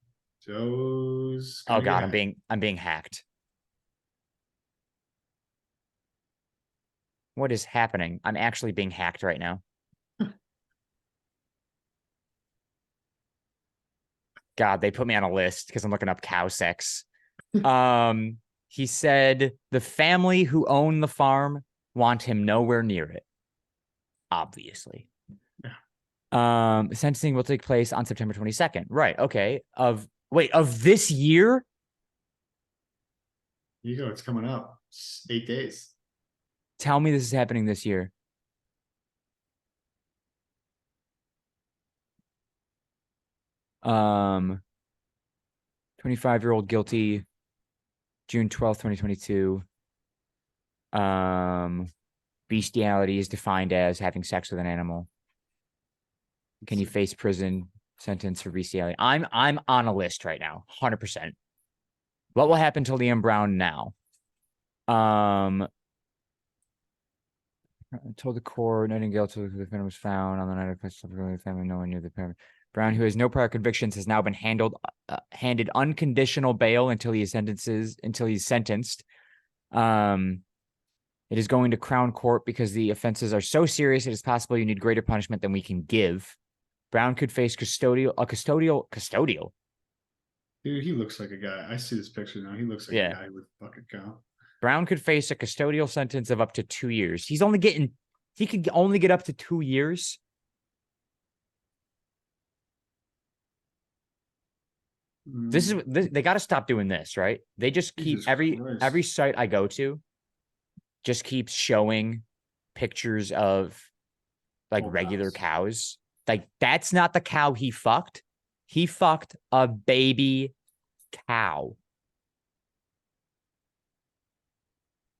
Speaker 2: Joe's
Speaker 1: oh God, I'm being hacked. What is happening? I'm actually being hacked right now. God, they put me on a list because I'm looking up cow sex. He said the family who own the farm want him nowhere near it. Obviously. Yeah. Sentencing will take place on September 22nd. Right. Okay. Of this year?
Speaker 2: You go, it's coming up. It's 8 days.
Speaker 1: Tell me this is happening this year. Um, 25-year-old guilty, June 12th, 2022. Bestiality is defined as having sex with an animal. Can you face prison sentence for bestiality. I'm on a list right now, 100%. What will happen to Liam Brown now? Told the court Nightingale told the defendant was found on the night of the family. No one knew the parent. Brown, who has no prior convictions, has now been handed unconditional bail until he's sentenced. It is going to Crown Court because the offenses are so serious. It is possible you need greater punishment than we can give. Brown could face custodial.
Speaker 2: Dude, he looks like a guy. I see this picture now. He looks like a guy with a fucking cow.
Speaker 1: Brown could face a custodial sentence of up to 2 years. He could only get up to 2 years. They got to stop doing this, right? They just keep every site I go to just keeps showing pictures of like regular cows. Like, that's not the cow he fucked. He fucked a baby cow.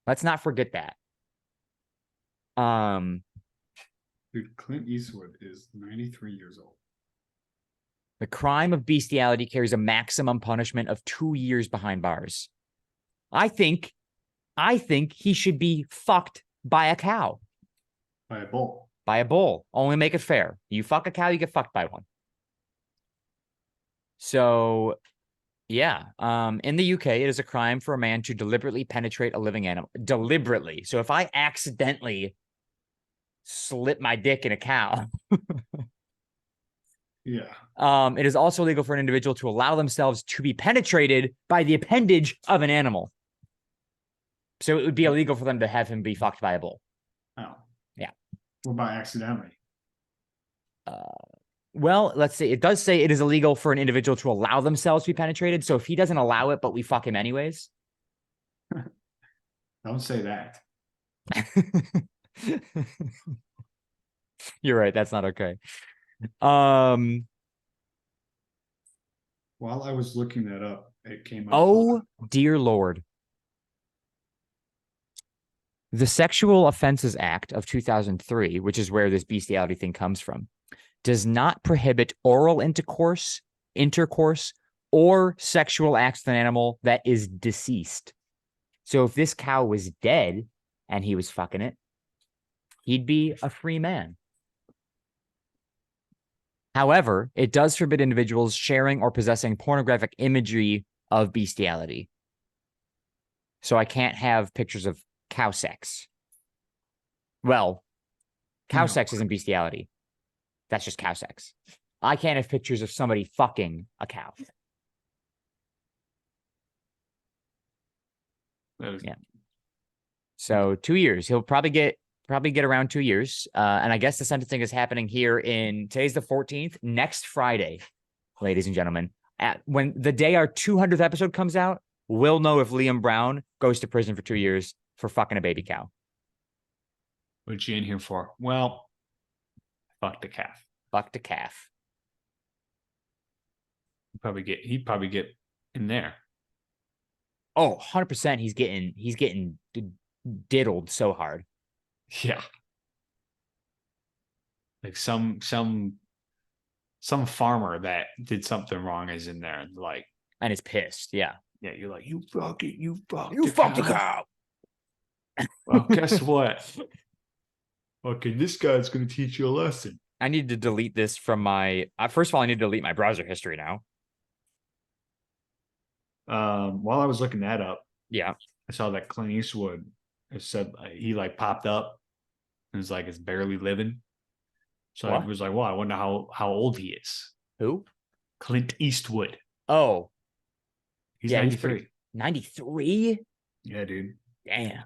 Speaker 1: Let's not forget that.
Speaker 2: Dude, Clint Eastwood is 93 years old.
Speaker 1: The crime of bestiality carries a maximum punishment of 2 years behind bars. I think he should be fucked by a cow.
Speaker 2: By a bull.
Speaker 1: By a bull. Only make it fair. You fuck a cow, you get fucked by one. So, yeah. In the UK, it is a crime for a man to deliberately penetrate a living animal. Deliberately. So if I accidentally slip my dick in a cow...
Speaker 2: Yeah.
Speaker 1: It is also illegal for an individual to allow themselves to be penetrated by the appendage of an animal. So it would be illegal for them to have him be fucked by a bull.
Speaker 2: Oh.
Speaker 1: Yeah.
Speaker 2: What about accidentally?
Speaker 1: Well, let's see. It does say it is illegal for an individual to allow themselves to be penetrated. So if he doesn't allow it, but we fuck him anyways.
Speaker 2: Don't say that.
Speaker 1: You're right. That's not okay. While
Speaker 2: I was looking that up, it came up.
Speaker 1: Oh, dear Lord. The Sexual Offenses Act of 2003, which is where this bestiality thing comes from, does not prohibit oral intercourse, or sexual acts with an animal that is deceased. So if this cow was dead and he was fucking it, he'd be a free man. However, it does forbid individuals sharing or possessing pornographic imagery of bestiality. So I can't have pictures of cow sex. Well, cow sex isn't bestiality. That's just cow sex. I can't have pictures of somebody fucking a cow. Yeah. So 2 years. He'll probably get around 2 years. And I guess the sentencing is happening here today's the 14th, next Friday, ladies and gentlemen. When the day our 200th episode comes out, we'll know if Liam Brown goes to prison for 2 years for fucking a baby cow.
Speaker 3: What's you in here for? Well, fucked a calf.
Speaker 1: Fucked a calf.
Speaker 3: He'd probably get in there.
Speaker 1: Oh, 100% he's getting diddled so hard.
Speaker 3: Yeah. Like some farmer that did something wrong is in there
Speaker 1: and is pissed. Yeah.
Speaker 3: Yeah, you're like, you fucked
Speaker 1: the cow.
Speaker 3: Well, guess what? Okay, this guy's gonna teach you a lesson.
Speaker 1: I need to delete this from my first of all, I need to delete my browser history now.
Speaker 3: While I was looking that up,
Speaker 1: yeah,
Speaker 3: I saw that Clint Eastwood said he popped up and was like, it's barely living. So I was like, well, I wonder how old he is.
Speaker 1: Who?
Speaker 3: Clint Eastwood.
Speaker 1: Oh.
Speaker 3: He's 93.
Speaker 1: 93?
Speaker 3: Yeah, dude.
Speaker 1: Damn.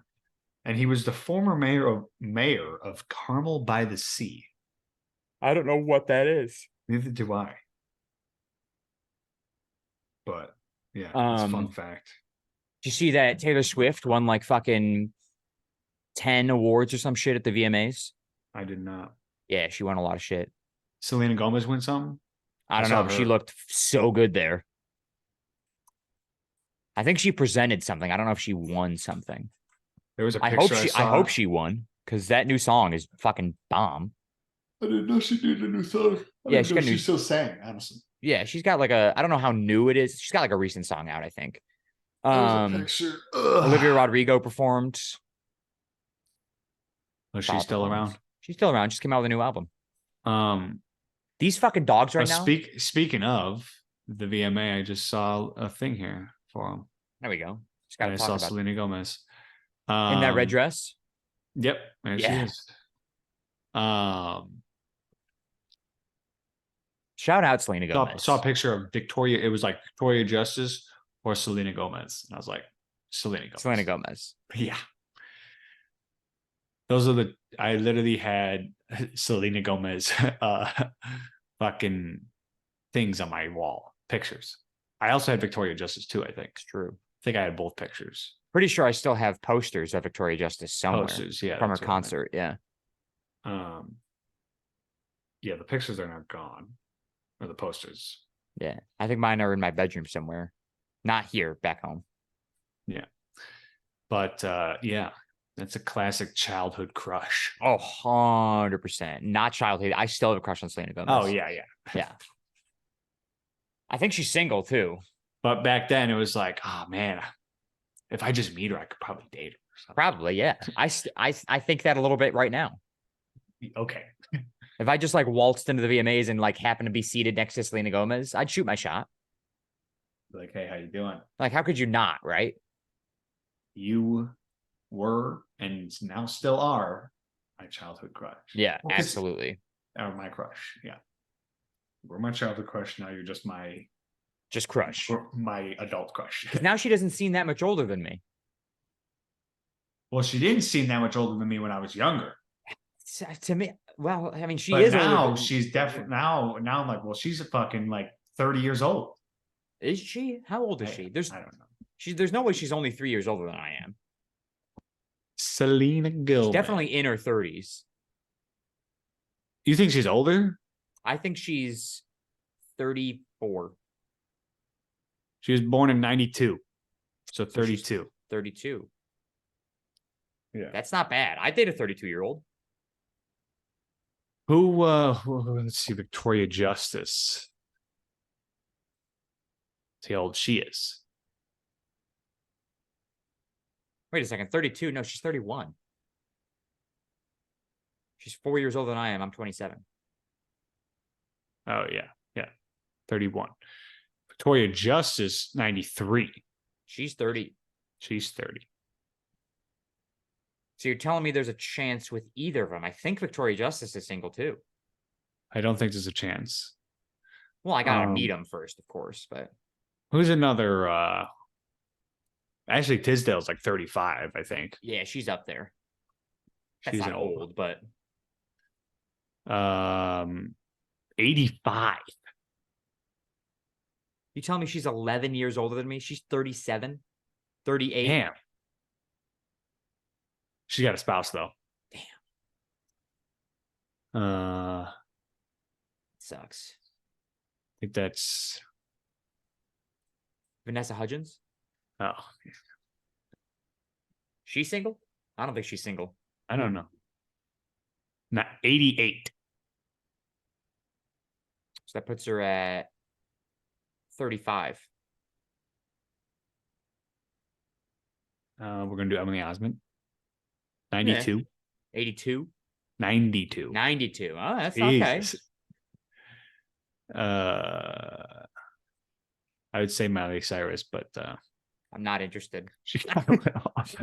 Speaker 3: And he was the former mayor of Carmel by the Sea.
Speaker 1: I don't know what that is.
Speaker 3: Neither do I. But yeah, it's a fun fact.
Speaker 1: Did you see that Taylor Swift won like fucking 10 awards or some shit at the VMAs?
Speaker 3: I did not.
Speaker 1: Yeah, she won a lot of shit.
Speaker 3: Selena Gomez win something?
Speaker 1: I don't know, but she looked so good there. I think she presented something. I don't know if she won something.
Speaker 3: There was a picture
Speaker 1: I hope she won, because that new song is fucking bomb.
Speaker 3: I didn't know she did a new song.
Speaker 1: Yeah, she's got new.
Speaker 2: She's still sang, honestly.
Speaker 1: Yeah, she's got like a. I don't know how new it is. She's got like a recent song out, I think.
Speaker 2: There's a picture.
Speaker 1: Olivia Rodrigo performed.
Speaker 3: Was she still around?
Speaker 1: She's still around. Just came out with a new album. These fucking dogs right now.
Speaker 3: Speaking of the VMA, I just saw a thing here for them.
Speaker 1: There we go.
Speaker 3: Just got to talk about Selena Gomez
Speaker 1: in that red dress.
Speaker 3: Yep, there she is.
Speaker 1: Shout out Selena Gomez.
Speaker 3: Saw a picture of Victoria. It was like Victoria Justice or Selena Gomez, and I was like, Selena Gomez.
Speaker 1: Selena Gomez.
Speaker 3: Yeah. Those are the. I literally had Selena Gomez fucking things on my wall, pictures. I also had Victoria Justice too, I think.
Speaker 1: It's true.
Speaker 3: I think I had both pictures.
Speaker 1: Pretty sure I still have posters of Victoria Justice somewhere.
Speaker 3: Posters, yeah.
Speaker 1: From her concert, yeah.
Speaker 3: Yeah, the pictures are not gone. Or the posters.
Speaker 1: Yeah. I think mine are in my bedroom somewhere. Not here, back home.
Speaker 3: Yeah. But yeah, that's a classic childhood crush.
Speaker 1: Oh, 100%. Not childhood. I still have a crush on Selena Gomez.
Speaker 3: Oh, yeah.
Speaker 1: Yeah. I think she's single too.
Speaker 3: But back then it was like, oh man, if I just meet her, I could probably date her or something.
Speaker 1: Probably, yeah. I think that a little bit right now.
Speaker 3: Okay.
Speaker 1: If I just like waltzed into the VMAs and like happened to be seated next to Selena Gomez, I'd shoot my shot.
Speaker 3: Like, hey, how you doing?
Speaker 1: Like, how could you not, right?
Speaker 3: You were and now still are my childhood crush.
Speaker 1: Yeah, absolutely.
Speaker 3: Or my crush. Yeah. We're my childhood crush. Now you're just my
Speaker 1: crush.
Speaker 3: My adult crush.
Speaker 1: Because now she doesn't seem that much older than me.
Speaker 3: Well, she didn't seem that much older than me when I was younger.
Speaker 1: To me, well, I mean, she
Speaker 3: but
Speaker 1: is
Speaker 3: now
Speaker 1: older.
Speaker 3: She's definitely now I'm like, well, she's a fucking like 30 years old.
Speaker 1: Is she? How old is she?
Speaker 3: I don't know.
Speaker 1: There's no way she's only 3 years older than I am.
Speaker 3: Selena Gomez.
Speaker 1: She's definitely in her 30s.
Speaker 3: You think she's older?
Speaker 1: I think she's 34.
Speaker 3: She was born in 92. So 32.
Speaker 1: 32.
Speaker 3: Yeah.
Speaker 1: That's not bad. I date a 32-year-old.
Speaker 3: Who let's see, Victoria Justice. See how old she is.
Speaker 1: Wait a second, 32? No, she's 31. She's 4 years older than I am. I'm 27.
Speaker 3: Oh, yeah. 31. Victoria Justice, 93.
Speaker 1: She's 30.
Speaker 3: She's 30.
Speaker 1: So you're telling me there's a chance with either of them. I think Victoria Justice is single too.
Speaker 3: I don't think there's a chance.
Speaker 1: Well, I gotta meet him first, of course, but
Speaker 3: who's another Ashley Tisdale's like 35, I think.
Speaker 1: Yeah, she's up there. That's not old, but
Speaker 3: 85.
Speaker 1: You telling me she's 11 years older than me? She's 37, 38.
Speaker 3: Damn. She got a spouse though.
Speaker 1: Damn. Sucks.
Speaker 3: I think that's
Speaker 1: Vanessa Hudgens.
Speaker 3: Oh.
Speaker 1: She's single? I don't think she's single.
Speaker 3: I don't know. Not 88.
Speaker 1: So that puts her at 35.
Speaker 3: We're gonna do Emily Osment. 92.
Speaker 1: Yeah. 82.
Speaker 3: 92.
Speaker 1: 92. Oh, that's
Speaker 3: Jesus.
Speaker 1: okay.
Speaker 3: I would say Miley Cyrus, but
Speaker 1: I'm not interested.
Speaker 3: She kind of went off.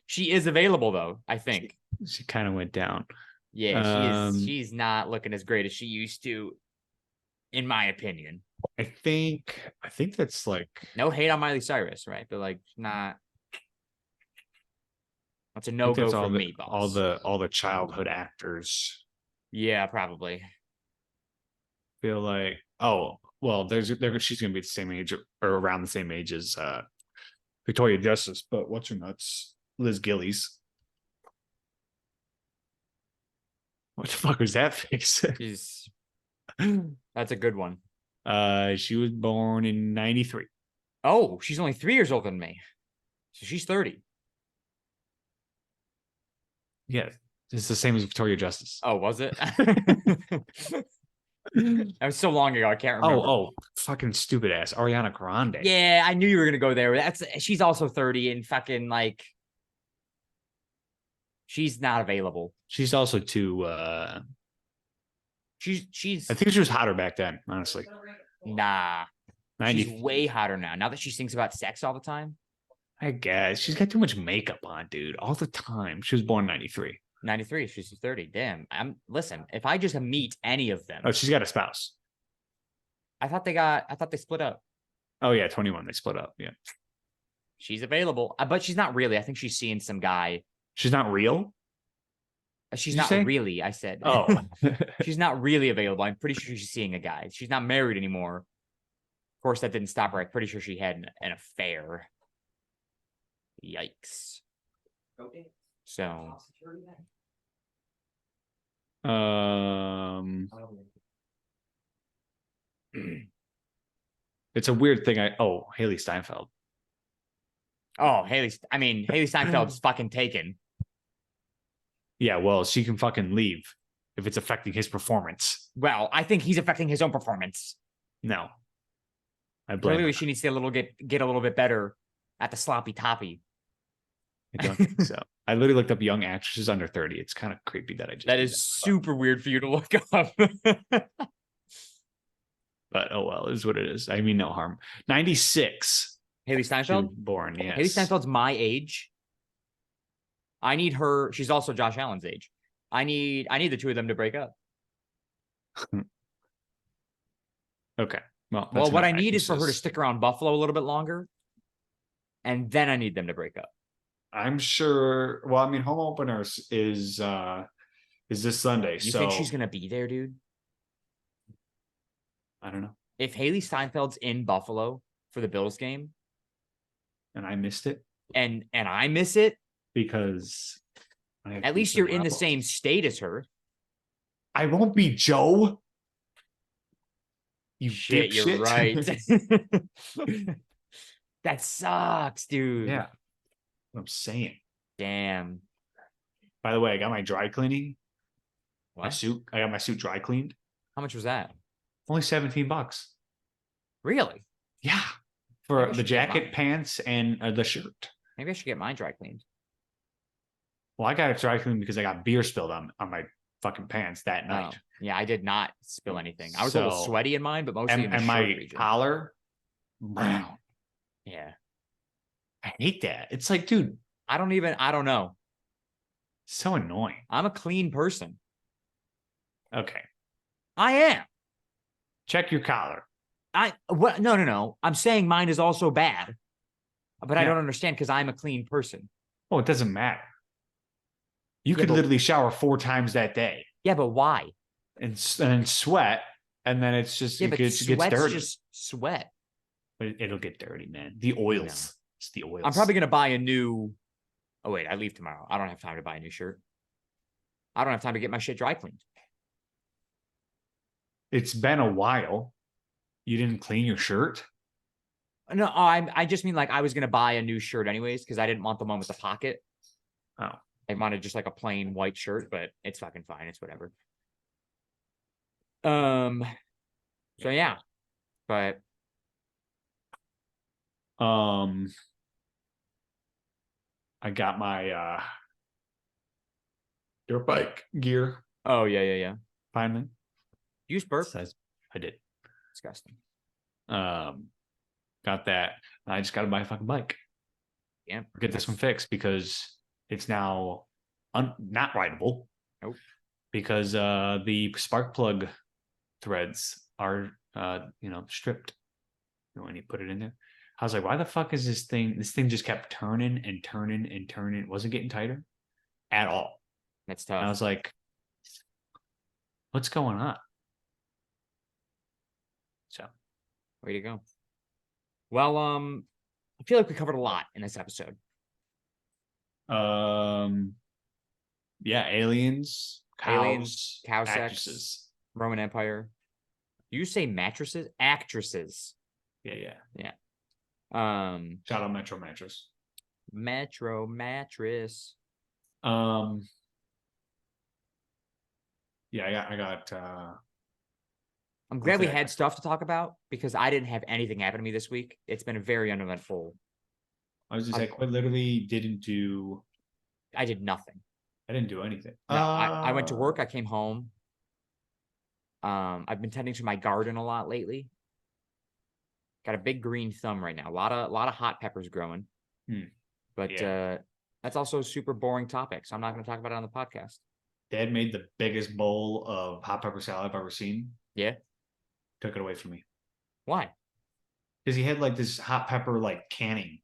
Speaker 1: She is available though, I think.
Speaker 3: She kind of went down.
Speaker 1: Yeah, she's not looking as great as she used to, in my opinion.
Speaker 3: I think that's like
Speaker 1: no hate on Miley Cyrus, right? But like not. That's a no-go for me, boss.
Speaker 3: All the childhood actors.
Speaker 1: Yeah, probably.
Speaker 3: Feel like she's gonna be the same age or around the same age as Victoria Justice, but what's her nuts? Liz Gillies. What the fuck was that face?
Speaker 1: That's a good one.
Speaker 3: She was born in 93.
Speaker 1: Oh, she's only 3 years older than me. So she's 30.
Speaker 3: Yeah, it's the same as Victoria Justice.
Speaker 1: Oh, was it? That was so long ago. I can't remember.
Speaker 3: Oh, fucking stupid ass Ariana Grande.
Speaker 1: Yeah, I knew you were gonna go there. She's also 30 and fucking like she's not available.
Speaker 3: She's also too.
Speaker 1: She's.
Speaker 3: I think she was hotter back then. Honestly,
Speaker 1: Nah.
Speaker 3: 90,
Speaker 1: She's way hotter now. Now that she thinks about sex all the time.
Speaker 3: I guess she's got too much makeup on, dude, all the time. She was born 93.
Speaker 1: 93. She's 30. Damn. Listen. If I just meet any of them.
Speaker 3: Oh, she's got a spouse.
Speaker 1: I thought they split up.
Speaker 3: Oh yeah, 21. They split up. Yeah,
Speaker 1: she's available, but she's not really. I think she's seeing some guy.
Speaker 3: She's not real.
Speaker 1: She's not really. I said.
Speaker 3: Oh,
Speaker 1: she's not really available. I'm pretty sure she's seeing a guy. She's not married anymore. Of course, that didn't stop her. I'm pretty sure she had an affair. Yikes. So.
Speaker 3: It's a weird thing. Haley Steinfeld.
Speaker 1: Oh, Haley Steinfeld's fucking taken.
Speaker 3: Yeah, well, she can fucking leave if it's affecting his performance.
Speaker 1: Well, I think he's affecting his own performance.
Speaker 3: No. I blame
Speaker 1: Clearly,
Speaker 3: her.
Speaker 1: she needs to get a little bit better at the sloppy toppy.
Speaker 3: I don't think so. I literally looked up young actresses under 30. It's kind of creepy that I just
Speaker 1: That is super weird for you to look up.
Speaker 3: But oh well, it is what it is. I mean, no harm. 96.
Speaker 1: Haley Steinfeld?
Speaker 3: Born, yes.
Speaker 1: Haley Steinfeld's my age. I need her. She's also Josh Allen's age. I need the two of them to break up.
Speaker 3: Okay. Well,
Speaker 1: what I need is for her to stick around Buffalo a little bit longer. And then I need them to break up.
Speaker 3: I'm sure. Well, I mean, home openers is this Sunday.
Speaker 1: You think she's gonna be there, dude?
Speaker 3: I don't know.
Speaker 1: If Haley Steinfeld's in Buffalo for the Bills game,
Speaker 3: and I missed it,
Speaker 1: and I miss it
Speaker 3: because
Speaker 1: at least you're in the same state as her.
Speaker 3: I won't be Joe. You
Speaker 1: shit,
Speaker 3: dipshit.
Speaker 1: You're right. That sucks, dude.
Speaker 3: Yeah. What I'm saying.
Speaker 1: Damn.
Speaker 3: By the way, I got my dry cleaning.
Speaker 1: What?
Speaker 3: My suit. I got my suit dry cleaned.
Speaker 1: How much was that?
Speaker 3: Only $17.
Speaker 1: Really?
Speaker 3: Yeah. For the jacket, pants, and the shirt.
Speaker 1: Maybe I should get mine dry cleaned.
Speaker 3: Well, I got it dry cleaned because I got beer spilled on my fucking pants that night.
Speaker 1: Yeah, I did not spill anything. I was a little sweaty in mine, but mostly in the
Speaker 3: and
Speaker 1: shirt
Speaker 3: my
Speaker 1: region.
Speaker 3: collar, brown.
Speaker 1: Yeah.
Speaker 3: I hate that. It's like, dude.
Speaker 1: I don't know.
Speaker 3: So annoying.
Speaker 1: I'm a clean person.
Speaker 3: Okay.
Speaker 1: I am.
Speaker 3: Check your collar.
Speaker 1: No. I'm saying mine is also bad. But I don't understand because I'm a clean person.
Speaker 3: Oh, it doesn't matter. You could literally shower 4 times that day.
Speaker 1: Yeah, but why?
Speaker 3: And then sweat, and then it's just it gets dirty.
Speaker 1: Just sweat.
Speaker 3: But it'll get dirty, man. The oils. It's the oils.
Speaker 1: I'm probably gonna buy a new. Oh wait, I leave tomorrow. I don't have time to buy a new shirt. I don't have time to get my shit dry cleaned.
Speaker 3: It's been a while. You didn't clean your shirt?
Speaker 1: No, I just mean like I was gonna buy a new shirt anyways because I didn't want the one with the pocket.
Speaker 3: Oh.
Speaker 1: I wanted just like a plain white shirt, but it's fucking fine. It's whatever. So yeah. But
Speaker 3: I got my dirt bike gear.
Speaker 1: Oh yeah.
Speaker 3: Finally.
Speaker 1: Use burp.
Speaker 3: I did.
Speaker 1: Disgusting.
Speaker 3: Got that. I just gotta buy a fucking bike.
Speaker 1: Yeah.
Speaker 3: Get this one fixed because it's now not rideable.
Speaker 1: Nope.
Speaker 3: Because the spark plug threads are stripped. When you put it in there. I was like, why the fuck is this thing? This thing just kept turning and turning and turning. It wasn't getting tighter at all.
Speaker 1: That's tough.
Speaker 3: And I was like, what's going on? So,
Speaker 1: way to go. Well, I feel like we covered a lot in this episode.
Speaker 3: Yeah, aliens,
Speaker 1: cow
Speaker 3: actresses.
Speaker 1: sex, Roman Empire. You say mattresses? Actresses.
Speaker 3: Yeah.
Speaker 1: Shout
Speaker 3: out Metro Mattress.
Speaker 1: Metro Mattress.
Speaker 3: I
Speaker 2: Yeah, I got
Speaker 1: I'm glad we
Speaker 2: that?
Speaker 1: had stuff to talk about because I didn't have anything happen to me this week. It's been a very uneventful.
Speaker 2: I was just like, I literally didn't do.
Speaker 1: I did nothing.
Speaker 2: I didn't do anything.
Speaker 1: No, I went to work. I came home. I've been tending to my garden a lot lately. Got a big green thumb right now. A lot of hot peppers growing. But
Speaker 3: Yeah.
Speaker 1: that's also a super boring topic, so I'm not going to talk about it on the podcast.
Speaker 2: Dad made the biggest bowl of hot pepper salad I've ever seen.
Speaker 1: Yeah.
Speaker 2: Took it away from me.
Speaker 1: Why?
Speaker 2: Because he had like this hot pepper like canning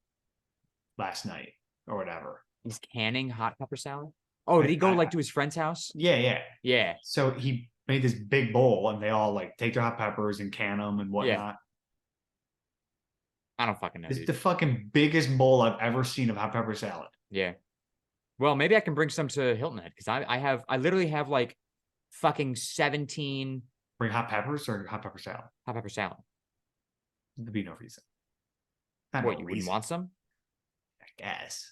Speaker 2: last night or whatever.
Speaker 1: He's canning hot pepper salad. Oh, did he go like to his friend's house?
Speaker 2: Yeah.
Speaker 1: Yeah.
Speaker 2: So he made this big bowl, and they all like take their hot peppers and can them and whatnot.
Speaker 1: I don't fucking know.
Speaker 2: It's the fucking biggest bowl I've ever seen of hot pepper salad.
Speaker 1: Yeah. Well, maybe I can bring some to Hilton Head because I literally have like fucking 17
Speaker 2: Bring hot peppers or hot pepper salad.
Speaker 1: hot pepper salad.
Speaker 2: There'd be no reason.
Speaker 1: What, you wouldn't want some?
Speaker 2: I guess.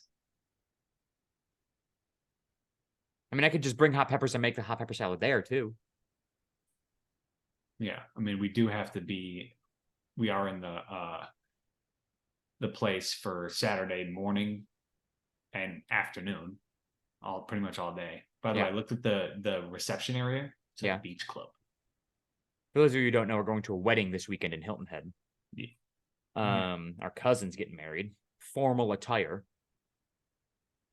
Speaker 1: I mean, I could just bring hot peppers and make the hot pepper salad there too.
Speaker 2: Yeah, I mean, we do have to be. We are in the place for Saturday morning and afternoon, pretty much all day. By the way, I looked at the reception area. It's a beach club.
Speaker 1: For those of you who don't know, we're going to a wedding this weekend in Hilton Head.
Speaker 2: Yeah.
Speaker 1: Our cousin's getting married. Formal attire.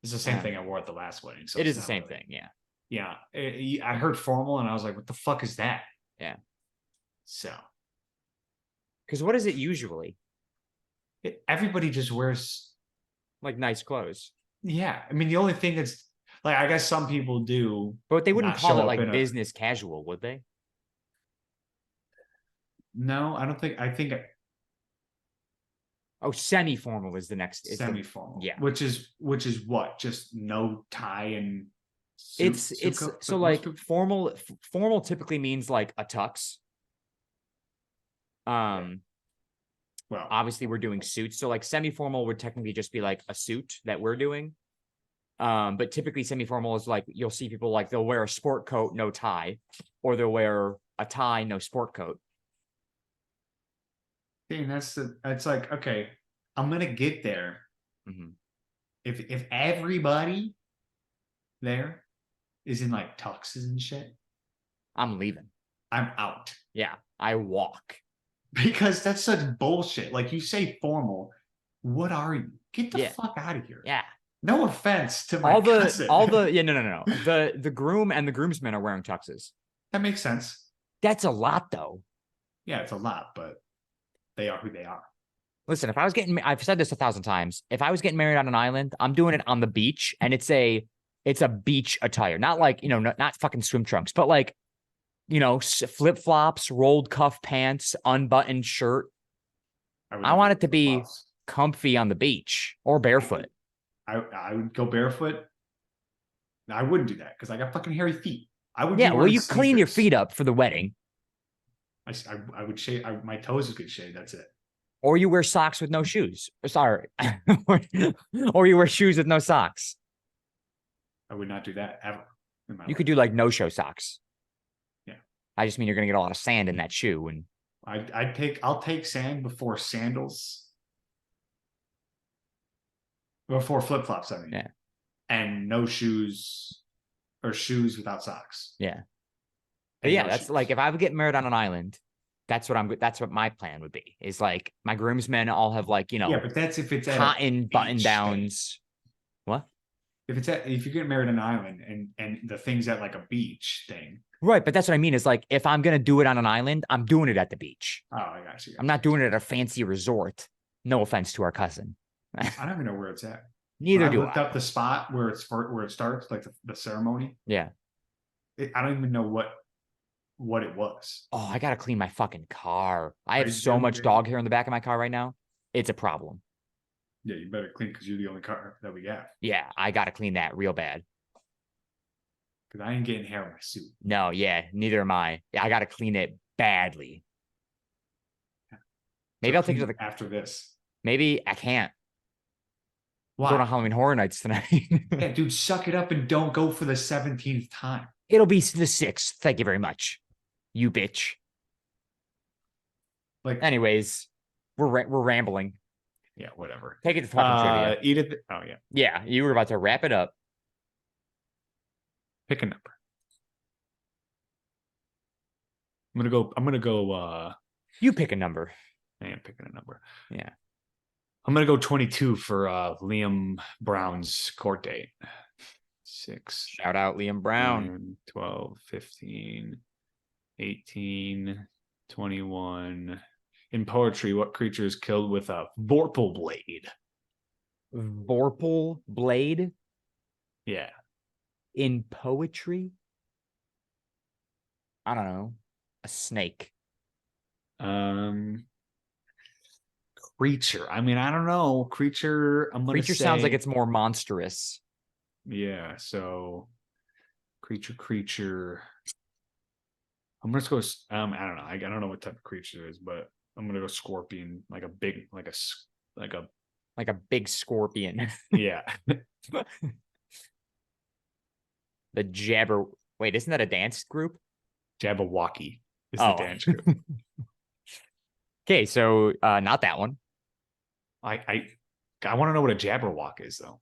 Speaker 2: It's the same thing I wore at the last wedding. So
Speaker 1: it is the same thing, yeah.
Speaker 2: Yeah, I heard formal and I was like, "What the fuck is that?"
Speaker 1: Yeah.
Speaker 2: So,
Speaker 1: because what is it usually?
Speaker 2: Everybody just wears
Speaker 1: like nice clothes.
Speaker 2: Yeah, I mean, the only thing that's like, I guess some people do,
Speaker 1: but they wouldn't call it like business casual, would they?
Speaker 2: No, I don't think. I think.
Speaker 1: Oh, semi-formal is the next.
Speaker 2: Semi-formal,
Speaker 1: yeah.
Speaker 2: Which is what? Just no tie and.
Speaker 1: It's so like formal. Formal typically means like a tux. Well, obviously we're doing suits, so like semi-formal would technically just be like a suit that we're doing. But typically semi-formal is like you'll see people like they'll wear a sport coat, no tie, or they'll wear a tie, no sport coat.
Speaker 2: And that's like, okay, I'm gonna get there.
Speaker 1: Mm-hmm.
Speaker 2: If everybody there is in like tuxes and shit,
Speaker 1: I'm leaving.
Speaker 2: I'm out.
Speaker 1: Yeah, I walk.
Speaker 2: Because that's such bullshit. Like, you say formal, what are you? Get the fuck out of here.
Speaker 1: Yeah.
Speaker 2: No offense to my cousin.
Speaker 1: No. The groom and the groomsmen are wearing tuxes.
Speaker 2: That makes sense.
Speaker 1: That's a lot, though.
Speaker 2: Yeah, it's a lot, but they are who they are.
Speaker 1: Listen, if I was I've said this 1,000 times. If I was getting married on an island, I'm doing it on the beach, and it's a beach attire, not like not fucking swim trunks, but like flip flops, rolled cuff pants, unbuttoned shirt. I want it to be comfy on the beach or barefoot.
Speaker 2: I would go barefoot. I wouldn't do that because I got fucking hairy feet. I would.
Speaker 1: Yeah, well, you clean your feet up for the wedding.
Speaker 2: I would shave. My toes would get shaved. That's it.
Speaker 1: Or you wear socks with no shoes. Sorry, or you wear shoes with no socks.
Speaker 2: I would not do that ever.
Speaker 1: You could do like no-show socks.
Speaker 2: Yeah,
Speaker 1: I just mean you're gonna get a lot of sand in that shoe, and
Speaker 2: I'll take sand before sandals. Before flip-flops, I mean.
Speaker 1: Yeah.
Speaker 2: And no shoes or shoes without socks.
Speaker 1: Yeah. But yeah, that's like if I would get married on an island, that's what my plan would be. Is like my groomsmen all have like,
Speaker 2: yeah, but that's if it's
Speaker 1: cotton button downs. What?
Speaker 2: If you're getting married on an island and the thing's at like a beach thing.
Speaker 1: Right, but that's what I mean is like if I'm gonna do it on an island, I'm doing it at the beach.
Speaker 2: Oh, I got you.
Speaker 1: I'm not doing it at a fancy resort. No offense to our cousin.
Speaker 2: I don't even know where it's at.
Speaker 1: Neither do I.
Speaker 2: Looked up the spot where it starts, like the ceremony.
Speaker 1: Yeah.
Speaker 2: I don't even know what it was.
Speaker 1: Oh, I gotta clean my fucking car. I have so much dog hair in the back of my car right now. It's a problem.
Speaker 2: Yeah, you better clean because you're the only car that we have.
Speaker 1: Yeah, I gotta clean that real bad.
Speaker 2: Because I ain't getting hair in my suit.
Speaker 1: No, yeah, neither am I. Yeah, I gotta clean it badly. Maybe I'll take it to the
Speaker 2: after this.
Speaker 1: Maybe I can't.
Speaker 2: Why?
Speaker 1: Going to Halloween Horror Nights tonight.
Speaker 2: Yeah, dude, suck it up and don't go for the 17th time.
Speaker 1: It'll be the 6th. Thank you very much. You bitch.
Speaker 2: Like,
Speaker 1: Anyways, we're rambling.
Speaker 3: Yeah, whatever.
Speaker 1: Take it to fucking trivia.
Speaker 3: Edith. Oh yeah.
Speaker 1: Yeah, you were about to wrap it up.
Speaker 3: Pick a number. I'm gonna go.
Speaker 1: You pick a number.
Speaker 3: I am picking a number.
Speaker 1: Yeah.
Speaker 3: I'm gonna go 22 for Liam Brown's court date. 6.
Speaker 1: Shout out Liam Brown.
Speaker 3: 9, 12, 15, 18, 21. In poetry, what creature is killed with a vorpal blade?
Speaker 1: Vorpal blade
Speaker 3: Yeah.
Speaker 1: in poetry? I don't know. A snake.
Speaker 3: Creature. I mean, I don't know. Creature.
Speaker 1: Creature sounds like it's more monstrous.
Speaker 3: Yeah. So, creature. I'm gonna go. I don't know. I don't know what type of creature it is, but I'm gonna go scorpion, like a big, like a
Speaker 1: big scorpion.
Speaker 3: Yeah.
Speaker 1: The Jabber. Wait, isn't that a dance group?
Speaker 3: Jabberwocky is the dance group.
Speaker 1: Okay, so not that one.
Speaker 3: I want to know what a Jabberwock is, though.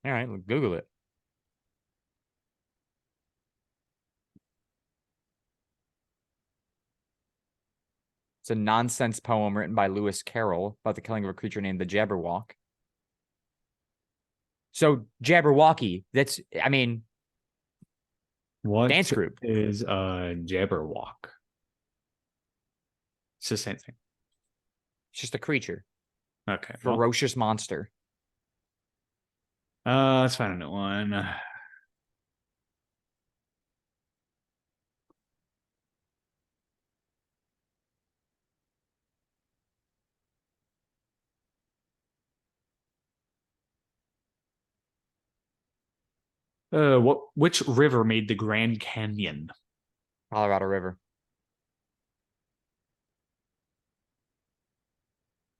Speaker 1: All right, Google it. It's a nonsense poem written by Lewis Carroll about the killing of a creature named the Jabberwock. So Jabberwocky,
Speaker 3: What
Speaker 1: dance group
Speaker 3: is a Jabberwock? It's the same thing.
Speaker 1: It's just a creature.
Speaker 3: Okay.
Speaker 1: Ferocious monster.
Speaker 3: Let's find a new one. Which river made the Grand Canyon?
Speaker 1: Colorado River.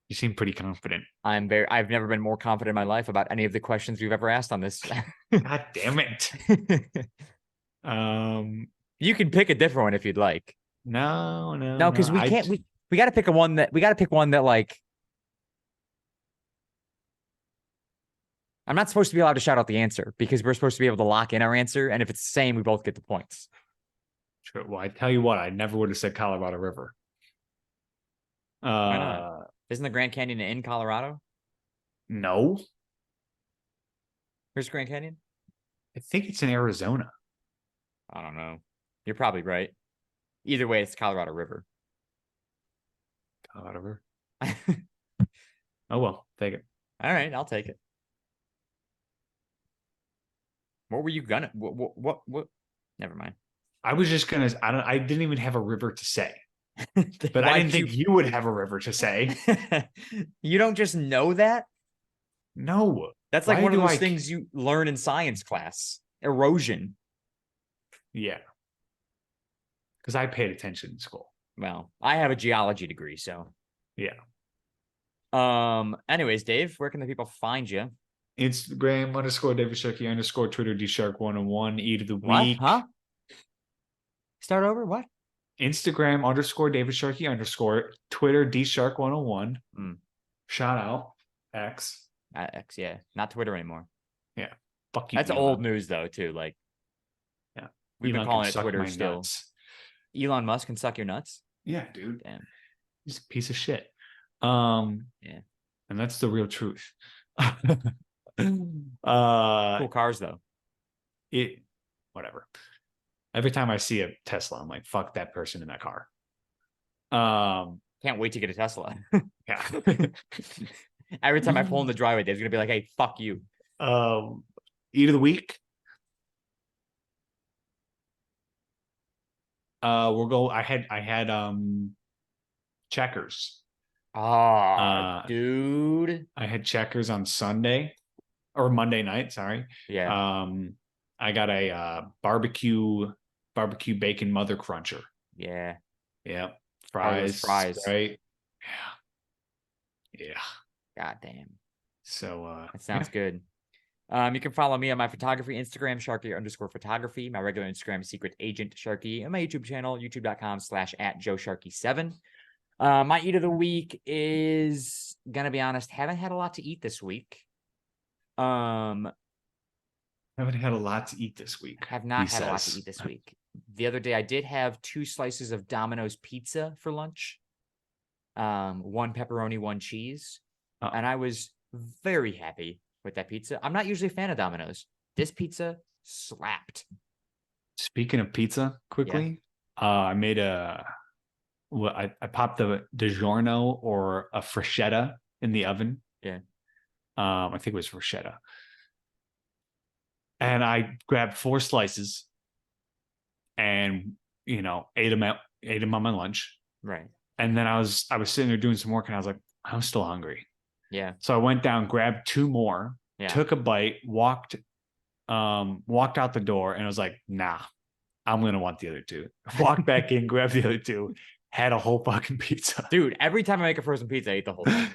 Speaker 3: You seem pretty confident.
Speaker 1: I've never been more confident in my life about any of the questions we've ever asked on this.
Speaker 3: God damn it.
Speaker 1: You can pick a different one if you'd like.
Speaker 3: No,
Speaker 1: because we can't. We got to pick one that like. I'm not supposed to be allowed to shout out the answer because we're supposed to be able to lock in our answer, and if it's the same, we both get the points.
Speaker 3: True. Well, I tell you what, I never would have said Colorado River.
Speaker 1: Why not? Isn't the Grand Canyon in Colorado?
Speaker 3: No.
Speaker 1: Where's Grand Canyon?
Speaker 3: I think it's in Arizona.
Speaker 1: I don't know. You're probably right. Either way, it's Colorado River.
Speaker 3: Colorado River. Oh, well, take it.
Speaker 1: All right, I'll take it. What were you gonna? What? Never mind.
Speaker 3: I was just gonna. I didn't even have a river to say, but I didn't think you would have a river to say.
Speaker 1: You don't just know that.
Speaker 3: No,
Speaker 1: that's like one of those things you learn in science class. Erosion.
Speaker 3: Yeah, because I paid attention in school.
Speaker 1: Well, I have a geology degree, so
Speaker 3: yeah.
Speaker 1: Anyways, Dave, where can the people find you?
Speaker 3: Instagram _David Sharkey _ Twitter DShark101 Eat of the
Speaker 1: What?
Speaker 3: Week.
Speaker 1: Huh? Start over. What?
Speaker 3: Instagram _David Sharkey _ Twitter DShark101. Shout out X.
Speaker 1: X, yeah, not Twitter anymore.
Speaker 3: Yeah, fuck you.
Speaker 1: That's
Speaker 3: Elon.
Speaker 1: old news though, too. Like,
Speaker 3: yeah,
Speaker 1: we've been calling it Twitter still.
Speaker 3: Nuts.
Speaker 1: Elon Musk can suck your nuts.
Speaker 3: Yeah, dude.
Speaker 1: Damn,
Speaker 3: he's a piece of shit.
Speaker 1: Yeah,
Speaker 3: and that's the real truth.
Speaker 1: Cool cars though.
Speaker 3: Whatever. Every time I see a Tesla, I'm like, fuck that person in that car.
Speaker 1: Can't wait to get a Tesla.
Speaker 3: Yeah.
Speaker 1: Every time I pull in the driveway, Dave's gonna be like, hey, fuck you.
Speaker 3: Eat of the Week. We'll go. I had Checkers.
Speaker 1: Dude.
Speaker 3: I had Checkers on Sunday or Monday night. Sorry.
Speaker 1: Yeah.
Speaker 3: I got a barbecue bacon mother cruncher.
Speaker 1: Yeah.
Speaker 3: Yeah. Fries. Right. Yeah.
Speaker 1: God damn.
Speaker 3: So
Speaker 1: that sounds good. You can follow me on my photography Instagram, Sharky_photography. My regular Instagram, Secret Agent Sharky, and my YouTube channel, youtube.com/@JoeSharky7. My eat of the week is gonna be honest, haven't had a lot to eat this week.
Speaker 3: Haven't had a lot to eat this week.
Speaker 1: Have not had a lot to eat this week. The other day I did have 2 slices of Domino's pizza for lunch. 1 pepperoni, 1 cheese. And I was very happy with that pizza. I'm not usually a fan of Domino's. This pizza slapped.
Speaker 3: Speaking of pizza, quickly, I made I popped the DiGiorno or a Freschetta in the oven.
Speaker 1: Yeah.
Speaker 3: I think it was Freschetta. And I grabbed 4 slices and, ate them on my lunch.
Speaker 1: Right.
Speaker 3: And then I was sitting there doing some work and I was like, I'm still hungry.
Speaker 1: Yeah.
Speaker 3: So I went down, grabbed 2 more, took a bite, walked out the door, and I was like, nah, I'm gonna want the other 2. Walked back in, grabbed the other 2, had a whole fucking pizza.
Speaker 1: Dude, every time I make a frozen pizza, I eat the whole thing.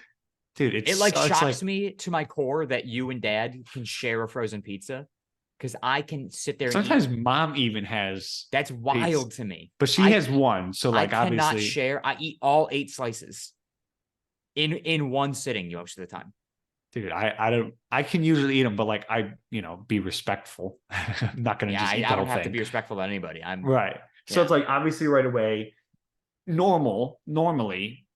Speaker 3: Dude,
Speaker 1: it shocks me to my core that you and Dad can share a frozen pizza. Because I can sit there.
Speaker 3: Sometimes Mom even has.
Speaker 1: That's wild to me.
Speaker 3: But she has 1, so
Speaker 1: I cannot
Speaker 3: obviously
Speaker 1: share. I eat all 8 slices in one sitting most of the time.
Speaker 3: Dude, I can usually eat them, but be respectful. I'm not gonna just eat the whole thing. I don't have
Speaker 1: to be respectful to anybody. I'm
Speaker 3: right. So it's obviously right away. Normally,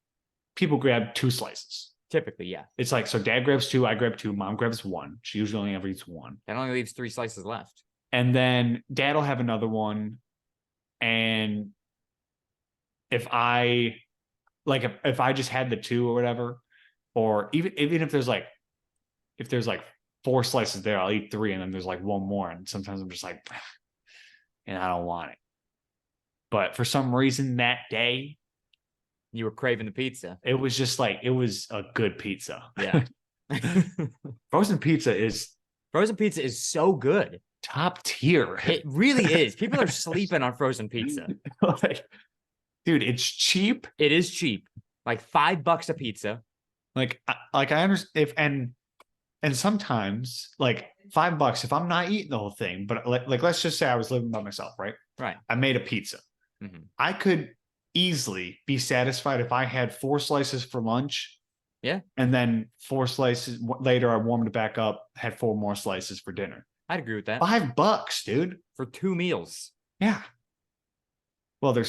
Speaker 3: people grab 2 slices.
Speaker 1: Typically, yeah.
Speaker 3: It's so Dad grabs 2, I grab 2, Mom grabs 1. She usually only ever eats 1.
Speaker 1: That only leaves 3 slices left.
Speaker 3: And then Dad will have another one. And if I just had the 2 or whatever, or even if there's 4 slices there, I'll eat 3, and then there's 1 more. And sometimes I'm just and I don't want it. But for some reason that day,
Speaker 1: you were craving the pizza.
Speaker 3: It was just it was a good pizza.
Speaker 1: Yeah.
Speaker 3: Frozen pizza is
Speaker 1: so good.
Speaker 3: Top tier.
Speaker 1: It really is. People are sleeping on frozen pizza.
Speaker 3: Dude, it's cheap.
Speaker 1: It is cheap. $5 a pizza.
Speaker 3: I understand and sometimes $5 if I'm not eating the whole thing, but let's just say I was living by myself, right?
Speaker 1: Right.
Speaker 3: I made a pizza.
Speaker 1: Mm-hmm.
Speaker 3: I could easily be satisfied if I had 4 slices for lunch.
Speaker 1: Yeah.
Speaker 3: And then 4 slices later, I warmed it back up, had 4 more slices for dinner.
Speaker 1: I'd agree with that.
Speaker 3: $5, dude.
Speaker 1: For 2 meals.
Speaker 3: Yeah. Well, I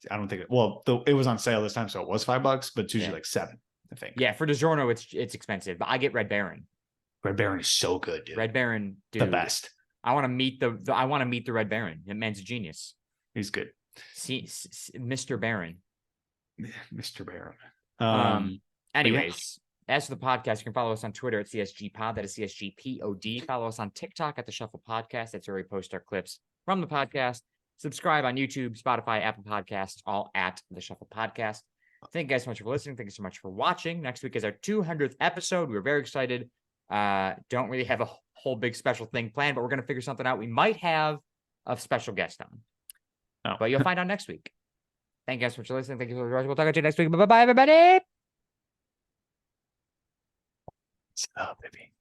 Speaker 3: don't think it was on sale this time, so it was $5, but it's usually $7, I think.
Speaker 1: Yeah, for DiGiorno, it's expensive, but I get Red Baron.
Speaker 3: Red Baron is so good, dude.
Speaker 1: Red Baron, dude.
Speaker 3: The best.
Speaker 1: I want to meet the Red Baron. That man's a genius.
Speaker 3: He's good.
Speaker 1: See, Mr. Baron.
Speaker 3: Mr. Baron.
Speaker 1: Anyways, as for the podcast, you can follow us on Twitter at CSG Pod. That is CSGPOD. Follow us on TikTok at The Shuffle Podcast. That's where we post our clips from the podcast. Subscribe on YouTube, Spotify, Apple Podcasts, all at The Shuffle Podcast. Thank you guys so much for listening. Thank you so much for watching. Next week is our 200th episode. We're very excited. Don't really have a whole big special thing planned, but we're going to figure something out. We might have a special guest on.
Speaker 3: Oh.
Speaker 1: But you'll find out next week. Thank you guys so much for listening. Thank you so much. We'll talk to you next week. Bye-bye, everybody.
Speaker 3: Stop, baby.